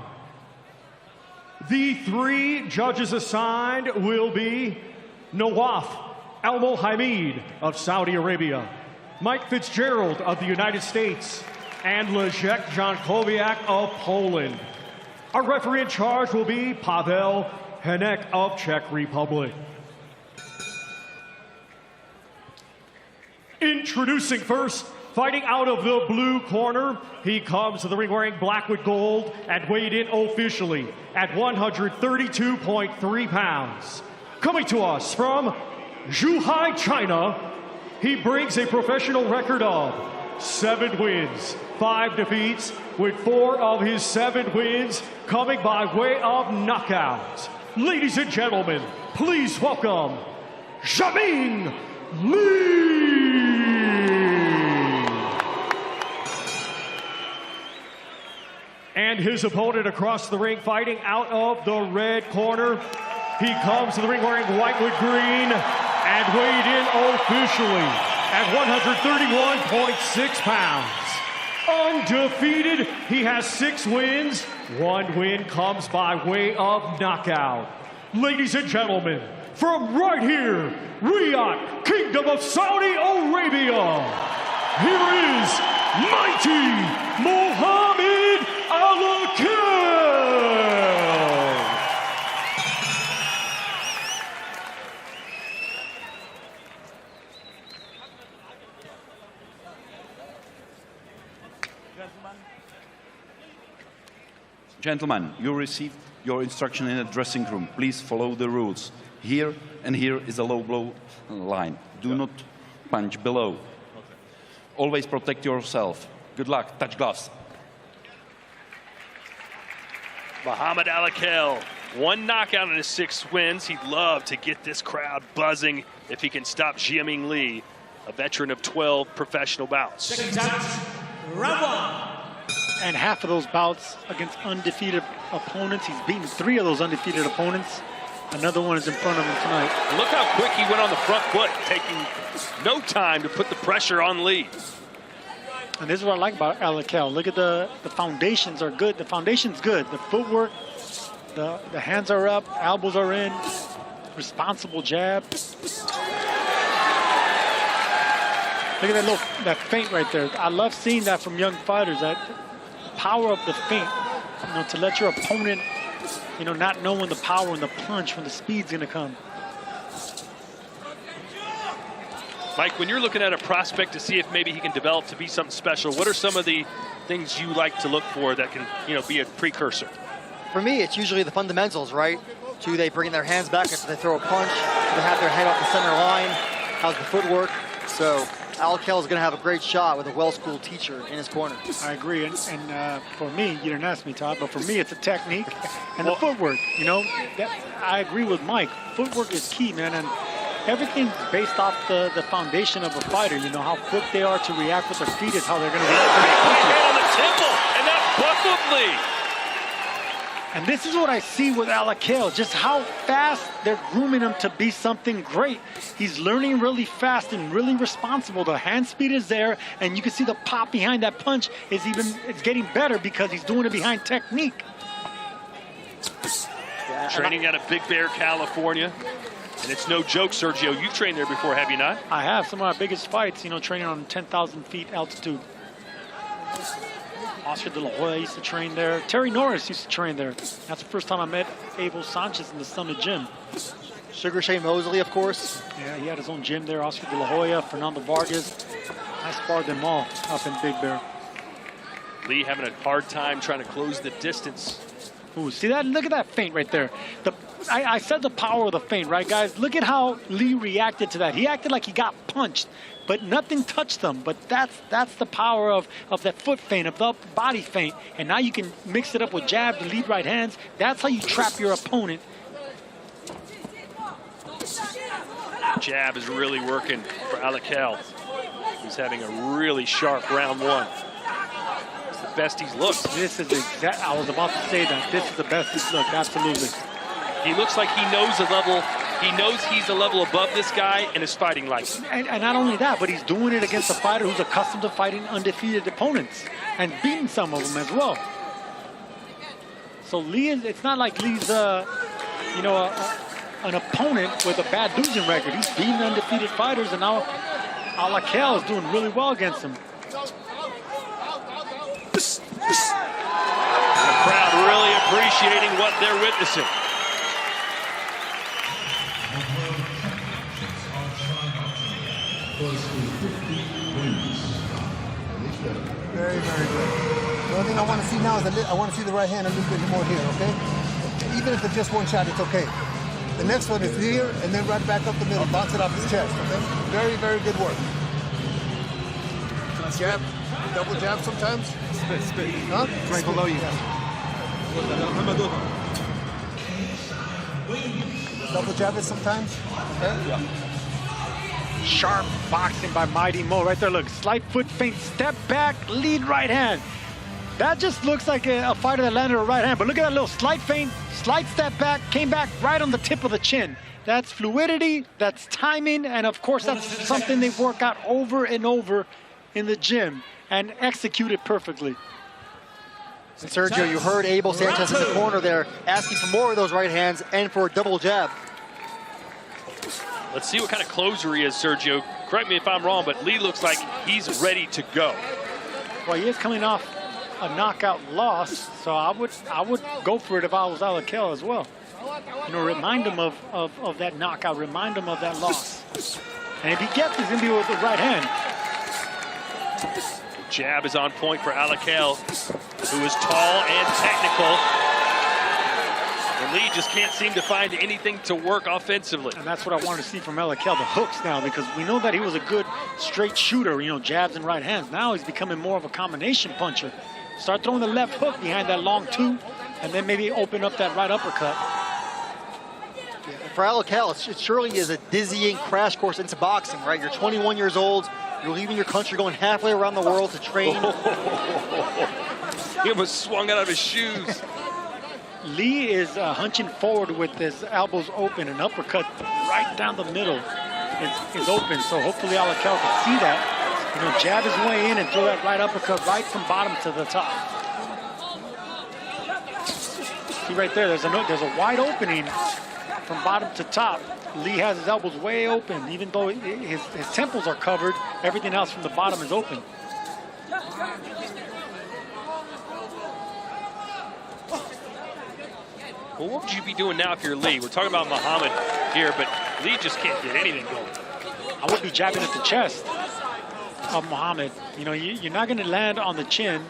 The 3 judges assigned will be Nawaf Almohammed of Saudi Arabia, Mike Fitzgerald of the United States, and Leszek Jankowiak of Poland. Our referee in charge will be Pavel Henek of Czech Republic. Introducing first, fighting out of the blue corner, he comes to the ring wearing black with gold and weighed in officially at 132.3 pounds. Coming to us from Zhuhai, China, he brings a professional record of 7 wins, 5 defeats, with 4 of his 7 wins coming by way of knockout. Ladies and gentlemen, please welcome Jamin Lee. And his opponent across the ring, fighting out of the red corner. He comes to the ring wearing white with green and weighed in officially at 131.6 pounds. Undefeated, he has 6 wins. 1 win comes by way of knockout. Ladies and gentlemen, from right here, Riyadh, Kingdom of Saudi Arabia, here is mighty Mohamed Alakel. Gentlemen, you received your instruction in the dressing room. Please follow the rules. Here and here is a low blow line. Do not punch below. Always protect yourself. Good luck. Touch gloves. Mohamed Alakel, 1 knockout in his 6 wins. He'd love to get this crowd buzzing if he can stop Jiaming Lee, a veteran of 12 professional bouts. Round 1. And half of those bouts against undefeated opponents. He's beaten 3 of those undefeated opponents. Another one is in front of him tonight. Look how quick he went on the front foot, taking no time to put the pressure on Lee. And this is what I like about Alakel. Look at the foundations are good. The foundation's good. The footwork, the hands are up, elbows are in, responsible jab. Look at that feint right there. I love seeing that from young fighters, that power of the feint, to let your opponent, not know when the power and the punch, when the speed's gonna come. Mike, when you're looking at a prospect to see if maybe he can develop to be something special, what are some of the things you like to look for that can, be a precursor? For me, it's usually the fundamentals, right? Do they bring their hands back after they throw a punch? Do they have their head off the center line? How's the footwork? So Alakel is going to have a great shot with a well-schooled teacher in his corner. I agree, and for me, you didn't ask me, Todd, but for me, it's the technique and the footwork. You know, I agree with Mike. Footwork is key, man, and everything's based off the foundation of a fighter. You know, how quick they are to react with their feet is how they're going to react. On the temple, and that buckled Lee. And this is what I see with Alakel, just how fast they're grooming him to be something great. He's learning really fast and really responsible. The hand speed is there, and you can see the pop behind that punch it's getting better because he's doing it behind technique. Yeah, training out of Big Bear, California. And it's no joke, Sergio. You've trained there before, have you not? I have. Some of my biggest fights, you know, training on 10,000 feet altitude. Oscar De La Hoya used to train there. Terry Norris used to train there. That's the first time I met Abel Sanchez in the Summit Gym. Sugar Shane Mosley, of course. Yeah, he had his own gym there. Oscar De La Hoya, Fernando Vargas. I sparred them all up in Big Bear. Lee having a hard time trying to close the distance. Ooh, see that? Look at that feint right there. I said the power of the feint, right, guys? Look at how Lee reacted to that. He acted like he got punched, but nothing touched him. But that's the power of that foot feint, of the body feint. And now you can mix it up with jabs and lead right hands. That's how you trap your opponent. Jab is really working for Alakel. He's having a really sharp round one. It's the best he's looked. This is exact. I was about to say that. This is the best he's looked, absolutely. He looks like he knows the level. He knows he's a level above this guy and is fighting like him. And not only that, but he's doing it against a fighter who's accustomed to fighting undefeated opponents and beating some of them as well. So Lee it's not like Lee's, you know, an opponent with a bad losing record. He's beating undefeated fighters, and now Alakel is doing really well against him. The crowd really appreciating what they're witnessing. Very, very good. The only thing I want to see now is I want to see the right hand a little bit more here, okay? Even if it's just one shot, it's okay. The next one is here, and then right back up the middle. Bounce it off his chest, okay? Very, very good work. Jab, double jab sometimes. Spit. Huh? Right below you. Double jab it sometimes. Okay? Yeah. Sharp boxing by Mighty Mo right there. Look, slight foot feint, step back, lead right hand. That just looks like a fighter that landed a right hand. But look at that little slight feint, slight step back, came back right on the tip of the chin. That's fluidity, that's timing, and of course that's something they work out over and over in the gym and execute it perfectly. And Sergio, you heard Abel Sanchez in the corner there asking for more of those right hands and for a double jab. Let's see what kind of closer he is, Sergio. Correct me if I'm wrong, but Lee looks like he's ready to go. Well, he is coming off a knockout loss, so I would go for it if I was Alakel as well. You know, remind him of that knockout, remind him of that loss. And if he gets it, he's going to be with the right hand. Jab is on point for Alakel, who is tall and technical. And Lee just can't seem to find anything to work offensively. And that's what I wanted to see from Alakel, the hooks now, because we know that he was a good straight shooter, you know, jabs and right hands. Now he's becoming more of a combination puncher. Start throwing the left hook behind that long tooth, and then maybe open up that right uppercut. For Alakel, it surely is a dizzying crash course into boxing, right? You're 21 years old, you're leaving your country, going halfway around the world to train. He almost swung out of his shoes. Lee is hunching forward with his elbows open, and uppercut right down the middle is open. So hopefully Alakel can see that. You know, jab his way in and throw that right uppercut right from bottom to the top. See right there, there's a wide opening from bottom to top. Lee has his elbows way open, even though his temples are covered. Everything else from the bottom is open. Well, what would you be doing now if you're Lee? We're talking about Mohamed here, but Lee just can't get anything going. I would be jabbing at the chest of Mohamed. You know, you're not going to land on the chin.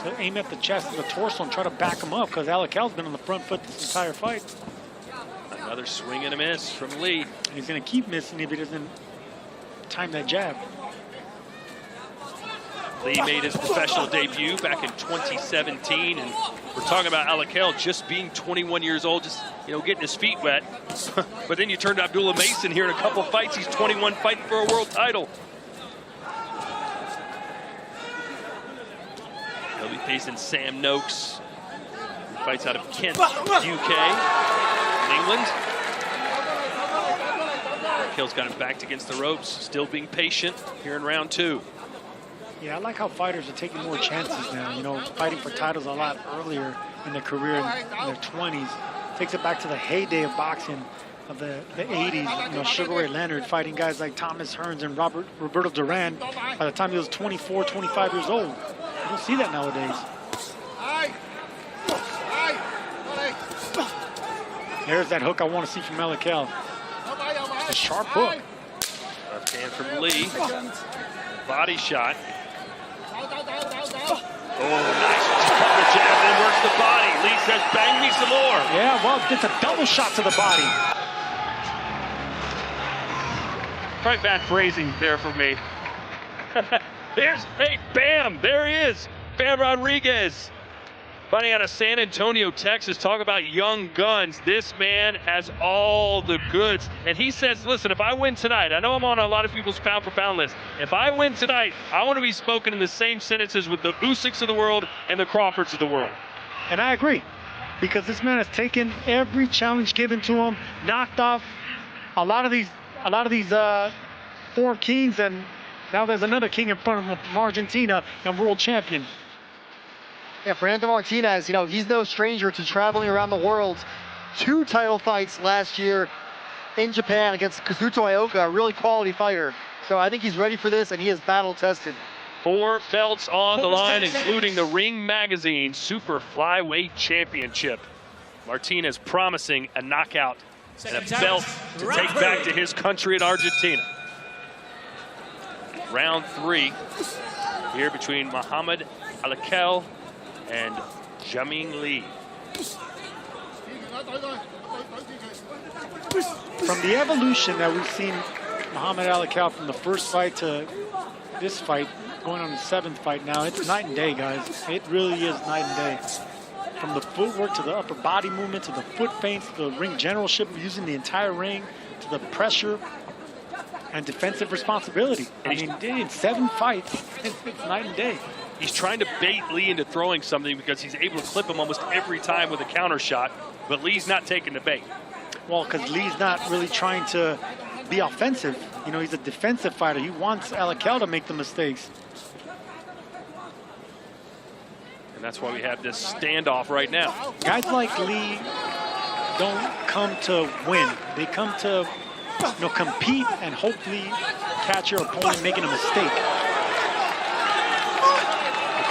So aim at the chest of the torso and try to back him up, because Alakel's been on the front foot this entire fight. Another swing and a miss from Lee. And he's going to keep missing if he doesn't time that jab. Lee made his professional debut back in 2017, and we're talking about Alakel just being 21 years old, just getting his feet wet. But then you turned to Abdullah Mason here in a couple fights. He's 21, fighting for a world title. He'll be facing Sam Noakes, who fights out of Kent, UK, in England. Alakel's got him backed against the ropes, still being patient here in round 2. Yeah, I like how fighters are taking more chances now. Fighting for titles a lot earlier in their career, in their 20s. Takes it back to the heyday of boxing of the 80s. Sugar Ray Leonard fighting guys like Thomas Hearns and Roberto Duran by the time he was 24, 25 years old. You don't see that nowadays. There's that hook I want to see from Alakel. A sharp hook. Left hand from Lee. Body shot. Oh, nice counter jab, then works the body. Lee says, bang me some more. Yeah, well, gets a double shot to the body. Quite bad phrasing there for me. Hey, bam, there he is. Bam Rodriguez. Fighting out of San Antonio, Texas. Talk about young guns. This man has all the goods. And he says, listen, if I win tonight, I know I'm on a lot of people's pound for pound list. If I win tonight, I want to be spoken in the same sentences with the Usyks of the world and the Crawfords of the world. And I agree, because this man has taken every challenge given to him, knocked off a lot of these four kings, and now there's another king in front of him from Argentina, and world champion. Yeah, Fernando Martinez, he's no stranger to traveling around the world. 2 title fights last year in Japan against Kazuto Ioka, a really quality fighter. So I think he's ready for this, and he is battle tested. 4 belts on the line, including the Ring Magazine Super Flyweight Championship. Martinez promising a knockout and a belt to take back to his country in Argentina. Round 3 here between Mohamed Alakel and Jaming Lee. From the evolution that we've seen Mohamed Alakel from the first fight to this fight, going on the 7th fight now, it's night and day, guys. It really is night and day. From the footwork to the upper body movement to the foot feints to the ring generalship, using the entire ring to the pressure and defensive responsibility. I mean, in 7 fights, it's night and day. He's trying to bait Lee into throwing something because he's able to clip him almost every time with a counter shot, but Lee's not taking the bait. Well, because Lee's not really trying to be offensive. He's a defensive fighter. He wants Alakel to make the mistakes. And that's why we have this standoff right now. Guys like Lee don't come to win. They come to compete and hopefully catch your opponent making a mistake.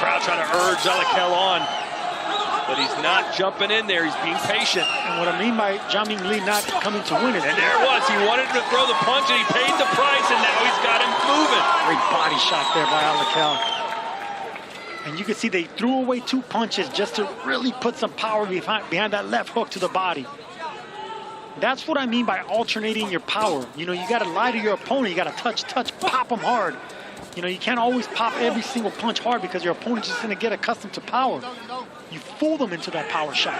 Crowd trying to urge Alakel on, but he's not jumping in there. He's being patient. And what I mean by Jaming Lee not coming to win is... And there it was. He wanted him to throw the punch, and he paid the price, and now he's got him moving. Great body shot there by Alakel. And you can see they threw away 2 punches just to really put some power behind that left hook to the body. That's what I mean by alternating your power. You got to lie to your opponent. You got to touch, pop them hard. You can't always pop every single punch hard because your opponent's just going to get accustomed to power. You fool them into that power shot.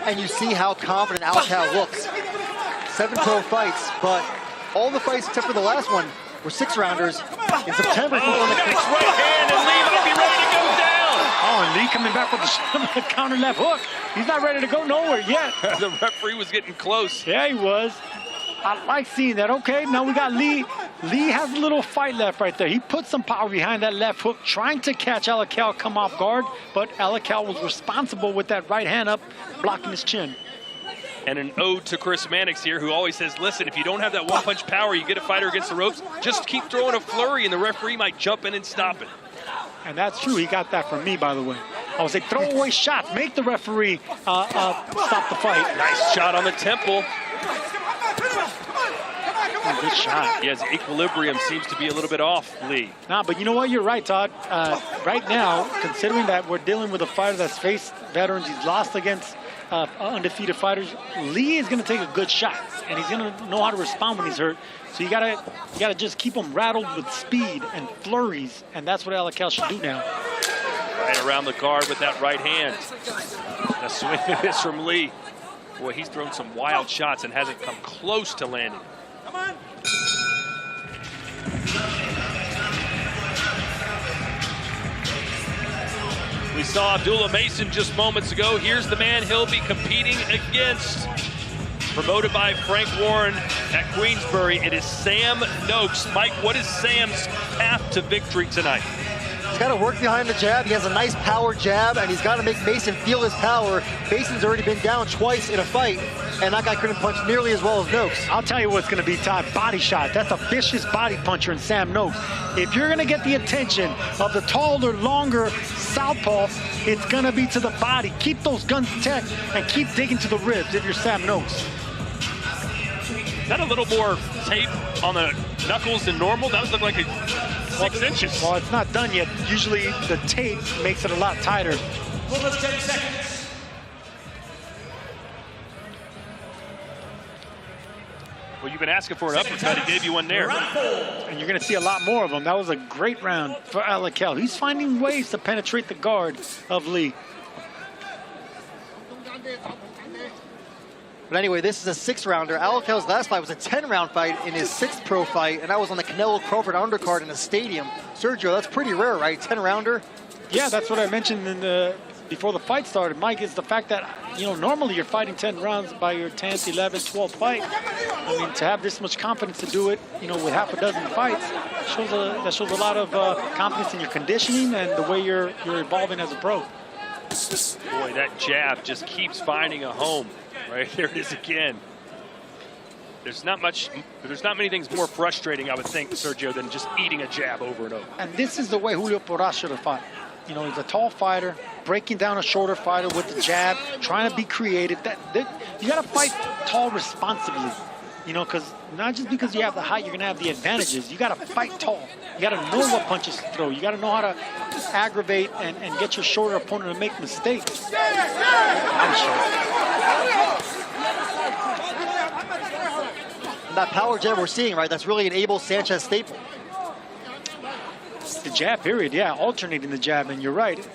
And you see how confident Alakel looks. 7 pro fights, but all the fights except for the last one were 6-rounders. In September, he won the next right hand, and Lee might be ready to go down. Oh, and Lee coming back with the counter left hook. He's not ready to go nowhere yet. The referee was getting close. Yeah, he was. I like seeing that. Okay, now we got Lee. Lee has a little fight left right there. He put some power behind that left hook, trying to catch Alakel come off guard, but Alakel was responsible with that right hand up, blocking his chin. And an ode to Chris Mannix here, who always says, listen, if you don't have that one-punch power, you get a fighter against the ropes, just keep throwing a flurry, and the referee might jump in and stop it. And that's true. He got that from me, by the way. I was like, throw away shots. Make the referee stop the fight. Nice shot on the temple. Oh, good shot. Yeah, his equilibrium seems to be a little bit off, Lee. Nah, but you know what? You're right, Todd. Right now, considering that we're dealing with a fighter that's faced veterans, he's lost against undefeated fighters, Lee is going to take a good shot, and he's going to know how to respond when he's hurt. So you gotta just keep him rattled with speed and flurries, and that's what Alakel should do now. Right around the guard with that right hand. A swing and miss from Lee. Boy, he's thrown some wild shots and hasn't come close to landing. Come on. We saw Abdullah Mason just moments ago. Here's the man he'll be competing against. Promoted by Frank Warren at Queensberry, it is Sam Noakes. Mike, what is Sam's path to victory tonight? He's got to work behind the jab. He has a nice power jab, and he's got to make Mason feel his power. Mason's already been down twice in a fight, and that guy couldn't punch nearly as well as Noakes. I'll tell you what's going to be, Todd, body shot. That's a vicious body puncher in Sam Noakes. If you're going to get the attention of the taller, longer southpaw, it's going to be to the body. Keep those guns checked and keep digging to the ribs if you're Sam Noakes. Is that a little more tape on the knuckles than normal? That was looking like 6 inches. Well, it's not done yet. Usually the tape makes it a lot tighter. Almost 10 seconds. Well, you've been asking for an uppercut. He gave you one there. And you're going to see a lot more of them. That was a great round for Alakel. He's finding ways to penetrate the guard of Lee. But anyway, this is a 6-rounder. Alakel's last fight was a 10-round fight in his 6th pro fight, and that was on the Canelo Crawford undercard in a stadium. Sergio, that's pretty rare, right? 10-rounder? Yeah, that's what I mentioned before the fight started, Mike, is the fact that, you know, normally you're fighting 10 rounds by your 10th, 11th, 12th fight. I mean, to have this much confidence to do it, you know, with half a dozen fights, that shows a lot of confidence in your conditioning and the way you're evolving as a pro. Boy, that jab just keeps finding a home. Right, there it is again. There's not many things more frustrating, I would think, Sergio, than just eating a jab over and over. And this is the way Julio Porras should have fought. You know, he's a tall fighter, breaking down a shorter fighter with the jab, trying to be creative. You got to fight tall responsibly. You know, because not just because you have the height, you're going to have the advantages. You got to fight tall. You got to know what punches to throw. You got to know how to aggravate and get your shorter opponent to make mistakes. That power jab we're seeing, right, that's really an Abel Sanchez staple. The jab, period, yeah, alternating the jab, and you're right.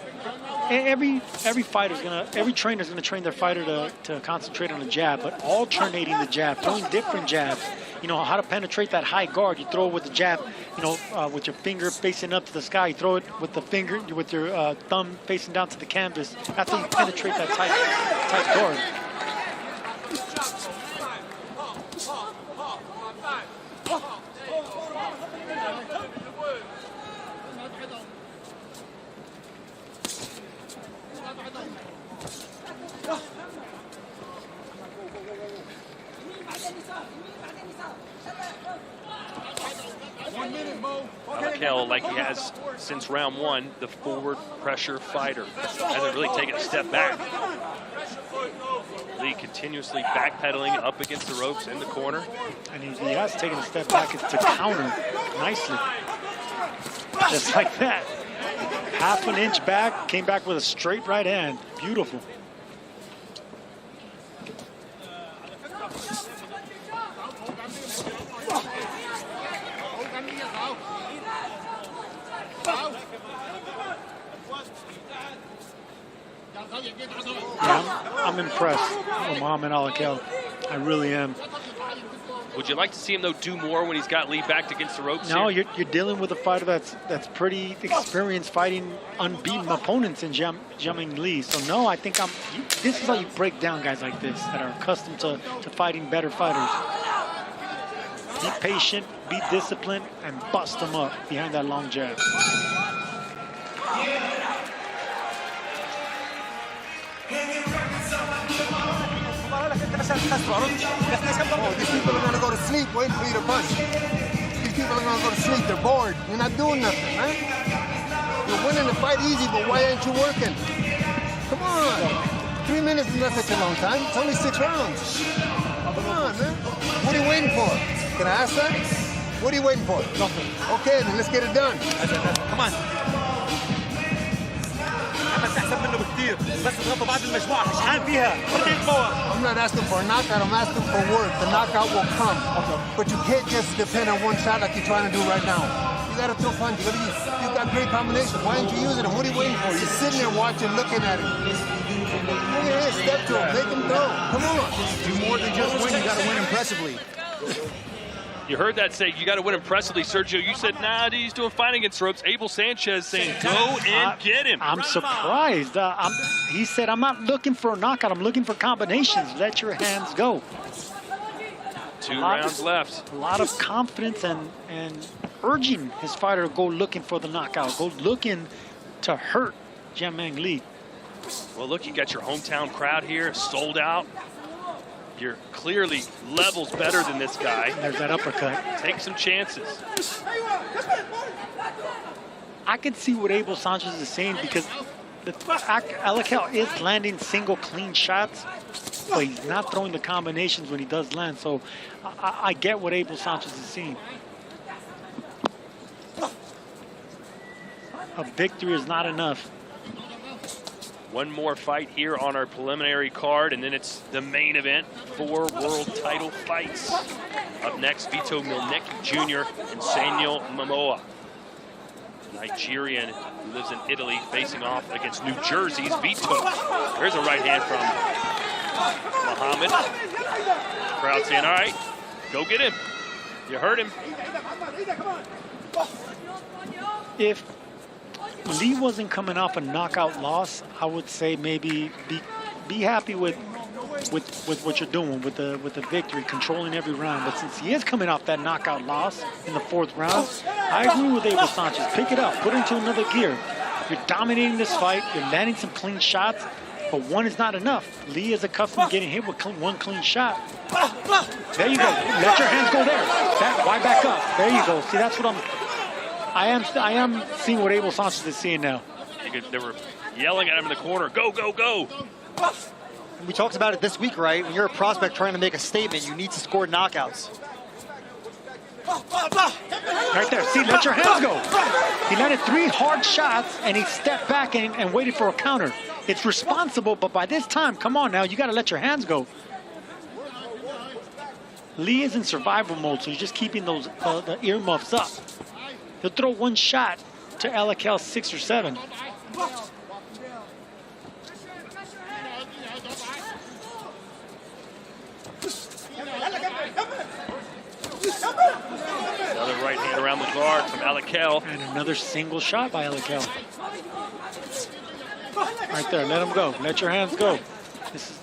Every trainer's gonna train their fighter to concentrate on the jab, but alternating the jab, throwing different jabs. You know, how to penetrate that high guard. You throw it with the jab, you know, with your finger facing up to the sky. You throw it with the finger, with your thumb facing down to the canvas. That's how you penetrate that tight guard. Alakel, like he has since round 1, the forward pressure fighter. Hasn't really taken a step back. Lee continuously backpedaling up against the ropes in the corner. And he has taken a step back to counter nicely. Just like that. Half an inch back, came back with a straight right hand. Beautiful. Yeah, I'm impressed with Mohamed Alakel. I really am. Would you like to see him, though, do more when he's got Lee backed against the ropes? No, here? you're dealing with a fighter that's pretty experienced fighting unbeaten opponents in jamming Lee. So, no, I think this is how you break down guys like this that are accustomed to fighting better fighters. Be patient, be disciplined, and bust them up behind that long jab. Oh, these people are gonna go to sleep waiting for you to punch. These people are gonna go to sleep, they're bored. You're not doing nothing, man. You're winning the fight easy, but why aren't you working? Come on. 3 minutes is not such a long time. It's only 6 rounds. Come on, man. What are you waiting for? Can I ask that? What are you waiting for? Nothing. Okay, then let's get it done. Come on. كتير بس تغطى بعد المجموعة شحال فيها I'm not asking for a knockout, I'm asking for work. The knockout will come. But you can't just depend on one shot like you're trying to do right now. You gotta throw punch. You got great combinations. Why aren't you using them? What are you waiting for? You're sitting there watching, looking at him. Bring your hand, step to him, make him throw. Come on. Do more than just win, you gotta win impressively. You heard that say, you got to win impressively, Sergio. You said, nah, he's doing fine against the ropes. Abel Sanchez saying, go and get him. I'm surprised. He said, I'm not looking for a knockout. I'm looking for combinations. Let your hands go. 2 rounds left. A lot of confidence and urging his fighter to go looking for the knockout. Go looking to hurt Jianmeng Li. Well, look, you got your hometown crowd here, sold out. You're clearly levels better than this guy. There's that uppercut. Take some chances. I can see what Abel Sanchez is saying because Alakel is landing single clean shots, but he's not throwing the combinations when he does land. So I get what Abel Sanchez is saying. A victory is not enough. One more fight here on our preliminary card, and then it's the main event, 4 world title fights. Up next, Vito Milnecki Jr. and Samuel Momoa. Nigerian who lives in Italy, facing off against New Jersey's Vito. There's a right hand from Mohamed. Crowd saying, all right, go get him. You heard him. If Lee wasn't coming off a knockout loss, I would say maybe be happy with what you're doing with the victory, controlling every round. But since he is coming off that knockout loss in the 4th round, I agree with Abel Sanchez. Pick it up, put it into another gear. You're dominating this fight. You're landing some clean shots, but one is not enough. Lee is accustomed to getting hit with one clean shot. There you go. Let your hands go there. Why back up? There you go. See, that's what I am seeing what Abel Sanchez is seeing now. They were yelling at him in the corner, go, go, go. We talked about it this week, right? When you're a prospect trying to make a statement, you need to score knockouts. Right there, see, let your hands go. He landed 3 hard shots and he stepped back and waited for a counter. It's responsible, but by this time, come on now, you gotta let your hands go. Lee is in survival mode, so he's just keeping those the earmuffs up. He'll throw one shot to Alakel 6 or 7. Another right hand around the guard from Alakel. And another single shot by Alakel. Right there, let him go. Let your hands go. This is...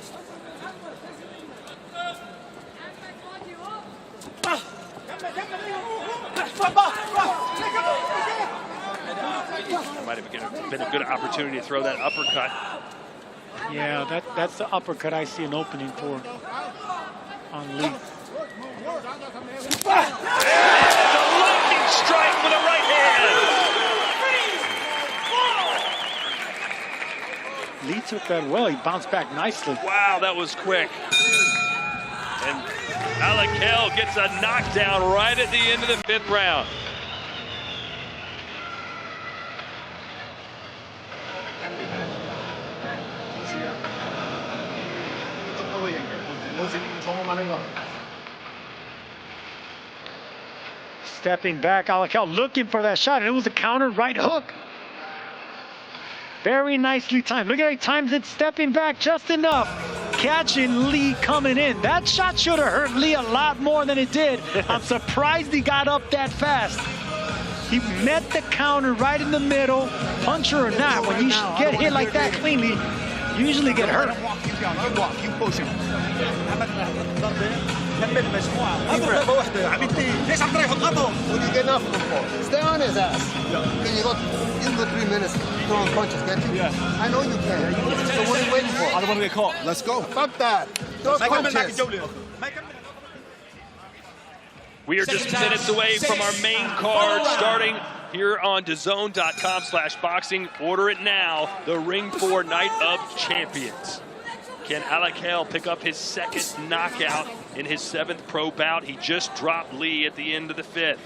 That might have been a good opportunity to throw that uppercut. Yeah, that's the uppercut I see an opening for on Lee. It's a lightning strike with a right hand. Lee took that well. He bounced back nicely. Wow, that was quick. And Alakel gets a knockdown right at the end of the 5th round. Stepping back, Alakel looking for that shot, and it was a counter right hook. Very nicely timed. Look at how he times it, stepping back just enough. Catching Lee coming in. That shot should have hurt Lee a lot more than it did. I'm surprised he got up that fast. He met the counter right in the middle, puncher or not. When you get hit like that cleanly, you usually get hurt. Keep pushing. What are you getting off him for? Stay on his ass. Can you go 3 minutes throwing punches, can't you? Yeah. I know you can. So what are you waiting for? I don't want to get caught. Let's go. Fuck that. Throw punches. We are just minutes away from our main card, starting here on DAZN.com/boxing. Order it now. The Ring 4 Night of Champions. Can Alakel pick up his 2nd knockout in his 7th pro bout? He just dropped Lee at the end of the 5th.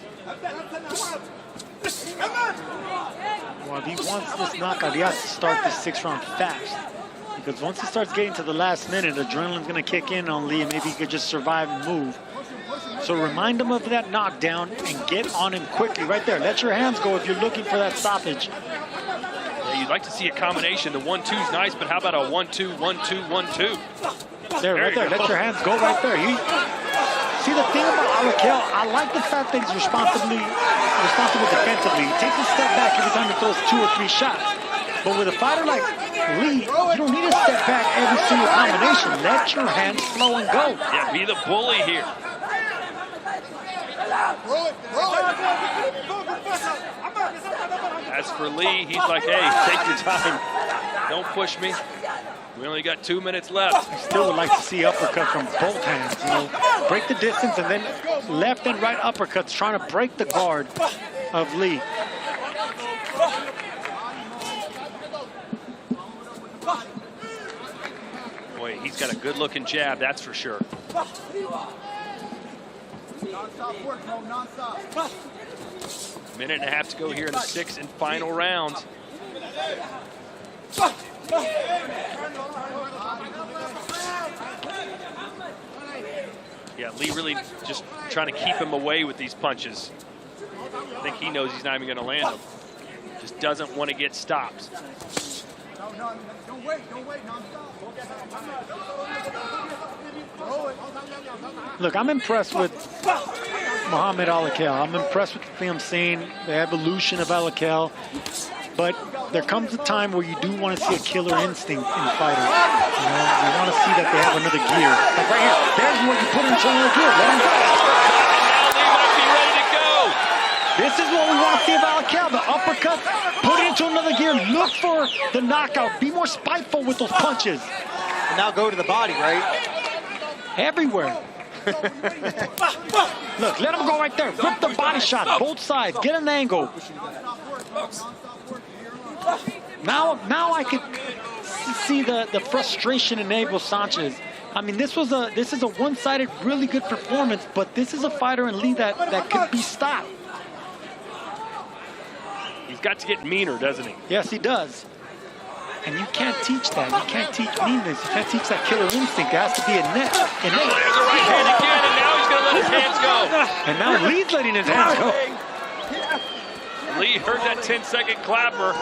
Well, if he wants this knockout, he has to start this 6th round fast. Because once he starts getting to the last minute, adrenaline's going to kick in on Lee, and maybe he could just survive and move. So remind him of that knockdown and get on him quickly right there. Let your hands go if you're looking for that stoppage. Yeah, you'd like to see a combination. The 1-2's nice, but how about a 1-2, 1-2, 1-2? There, right there. Let your hands go right there. See, the thing about Alakel, I like the fact that he's responsible defensively. He takes a step back every time he throws 2 or 3 shots. But with a fighter like Lee, you don't need to step back every single combination. Let your hands flow and go. Yeah, be the bully here. As for Lee, he's like, hey, take your time. Don't push me. We only got 2 minutes left. I still would like to see uppercuts from both hands. You know, break the distance and then left and right uppercuts, trying to break the guard of Lee. Boy, he's got a good-looking jab, that's for sure. Minute and a half to go here in the 6th and final round. Yeah, Lee really just trying to keep him away with these punches. I think he knows he's not even going to land them. Just doesn't want to get stopped. Look, I'm impressed with Mohamed Alakel. I'm impressed with the thing I'm seeing, the evolution of Alakel. But there comes a time where you do want to see a killer instinct in fighters. You know, you want to see that they have another gear. Like right here, there's where you put into another gear. Let him go. This is what we want to see of Alakel. The uppercut, put it into another gear. Look for the knockout. Be more spiteful with those punches. And now go to the body, right? Everywhere. Look, let him go right there. Rip the body shot, both sides. Get an angle. Now I can see the frustration in Abel Sanchez. I mean, this is a one-sided, really good performance, but this is a fighter in Lee that could be stopped. He's got to get meaner, doesn't he? Yes, he does. And you can't teach that. You can't teach meanness. You can't teach that killer instinct. There has to be a net. There's a right hand again, and now he's going to let his hands go. And now Lee's letting his hands go. Lee heard that 10-second clapper.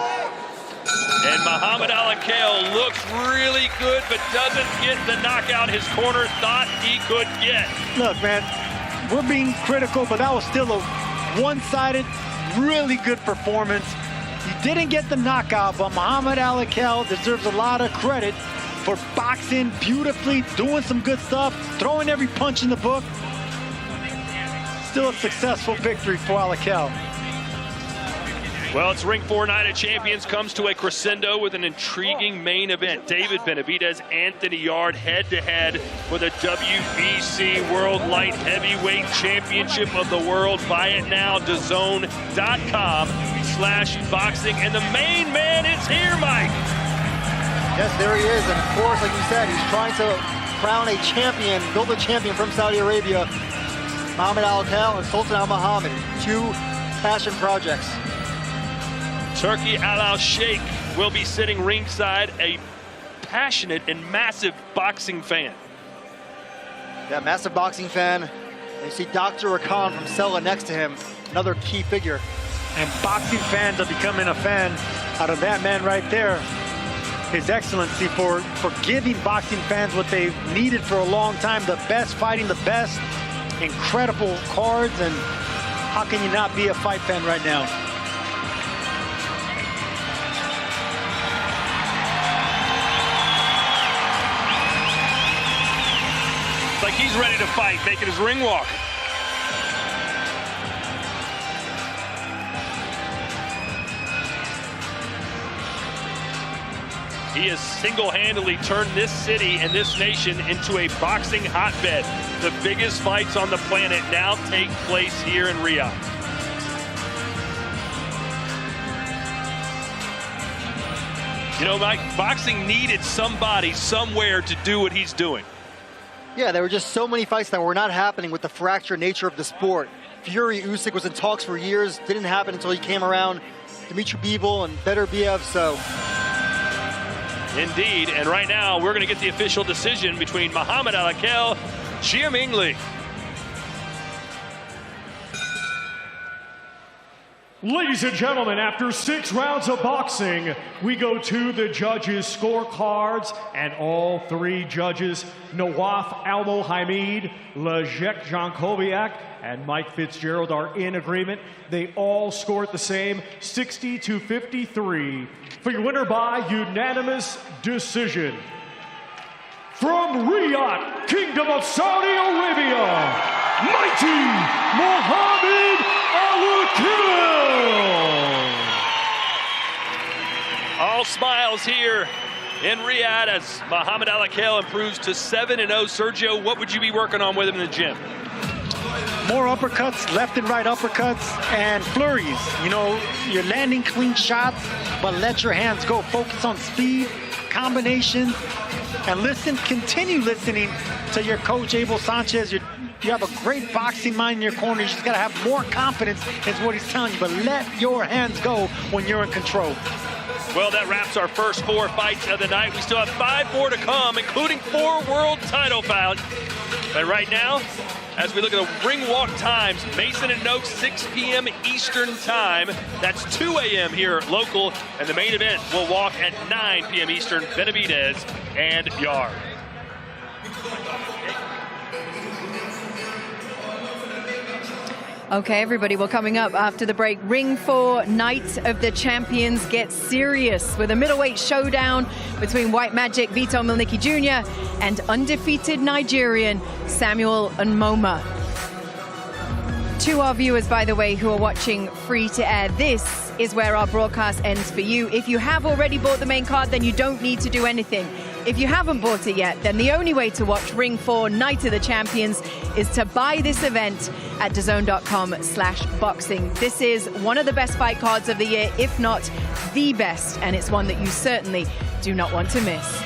And Mohamed Alakel looks really good, but doesn't get the knockout his corner thought he could get. Look, man, we're being critical, but that was still a one-sided, really good performance. You didn't get the knockout, but Mohamed Alakel deserves a lot of credit for boxing beautifully, doing some good stuff, throwing every punch in the book. Still a successful victory for Alakel. Well, it's Ring 4 Night of Champions comes to a crescendo with an intriguing main event. David Benavidez, Anthony Yarde head-to-head for the WBC World Light Heavyweight Championship of the World. Buy it now, DAZN.com/boxing. And the main man is here, Mike. Yes, there he is. And of course, like you said, he's trying to crown a champion, build a champion from Saudi Arabia. Mohamed Alakel and Sultan Almohammed, 2 passion projects. Turki Al-Sheikh will be sitting ringside, a passionate and massive boxing fan. Yeah, massive boxing fan. You see Dr. Rakan from Sella next to him, another key figure. And boxing fans are becoming a fan out of that man right there. His Excellency for giving boxing fans what they've needed for a long time, the best fighting, the best, incredible cards, and how can you not be a fight fan right now? Like he's ready to fight, making his ring walk. He has single-handedly turned this city and this nation into a boxing hotbed. The biggest fights on the planet now take place here in Riyadh. You know, Mike, boxing needed somebody somewhere to do what he's doing. Yeah, there were just so many fights that were not happening with the fractured nature of the sport. Fury Usyk was in talks for years. Didn't happen until he came around. Dimitri Bivol and Beterbiev, so. Indeed, and right now we're going to get the official decision between Mohamed Alakel, Jia Mingli. Ladies and gentlemen, after 6 rounds of boxing, we go to the judges' scorecards, and all 3 judges, Nawaf Almohammed, Leszek Jankowiak, and Mike Fitzgerald, are in agreement. They all scored the same, 60-53, for your winner by unanimous decision. From Riyadh, Kingdom of Saudi Arabia, mighty Mohamed Alakel! All smiles here in Riyadh as Mohamed Alakel improves to 7-0. Sergio, what would you be working on with him in the gym? More uppercuts, left and right uppercuts, and flurries. You know, you're landing clean shots, but let your hands go. Focus on speed, combinations, and continue listening to your coach, Abel Sanchez. You have a great boxing mind in your corner. You just got to have more confidence is what he's telling you, but let your hands go when you're in control. Well, that wraps our first 4 fights of the night. We still have 5 more to come, including 4 world title bouts. But right now, as we look at the ring walk times, Mason and Noakes, 6 p.m. Eastern time. That's 2 a.m. here local, and the main event will walk at 9 p.m. Eastern, Benavidez and Yarde. Okay, everybody, well, coming up after the break, Ring 4 Night of the Champions gets serious with a middleweight showdown between White Magic Vito Milnicki Jr. and undefeated Nigerian Samuel Nmoma. To our viewers, by the way, who are watching free to air, this is where our broadcast ends for you. If you have already bought the main card, then you don't need to do anything. If you haven't bought it yet, then the only way to watch Ring 4 Night of the Champions is to buy this event at DAZN.com/boxing. This is one of the best fight cards of the year, if not the best, and it's one that you certainly do not want to miss.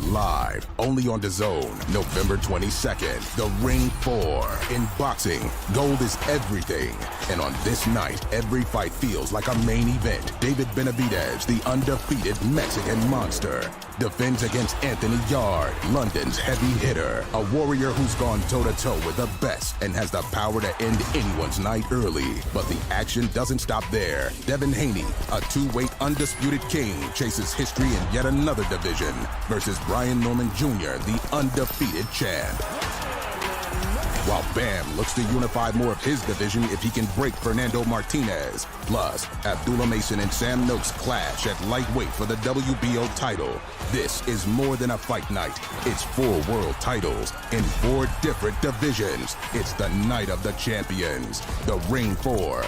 Live, only on DAZN, November 22nd, the Ring 4. In boxing, gold is everything. And on this night, every fight feels like a main event. David Benavidez, the undefeated Mexican monster, defends against Anthony Yarde, London's heavy hitter. A warrior who's gone toe-to-toe with the best and has the power to end anyone's night early. But the action doesn't stop there. Devin Haney, a 2-weight undisputed king, chases history in yet another division versus Brian Norman Jr., the undefeated champ. While Bam looks to unify more of his division if he can break Fernando Martinez. Plus, Abdullah Mason and Sam Noakes clash at lightweight for the WBO title. This is more than a fight night. It's 4 world titles in 4 different divisions. It's the night of the champions. The Ring 4.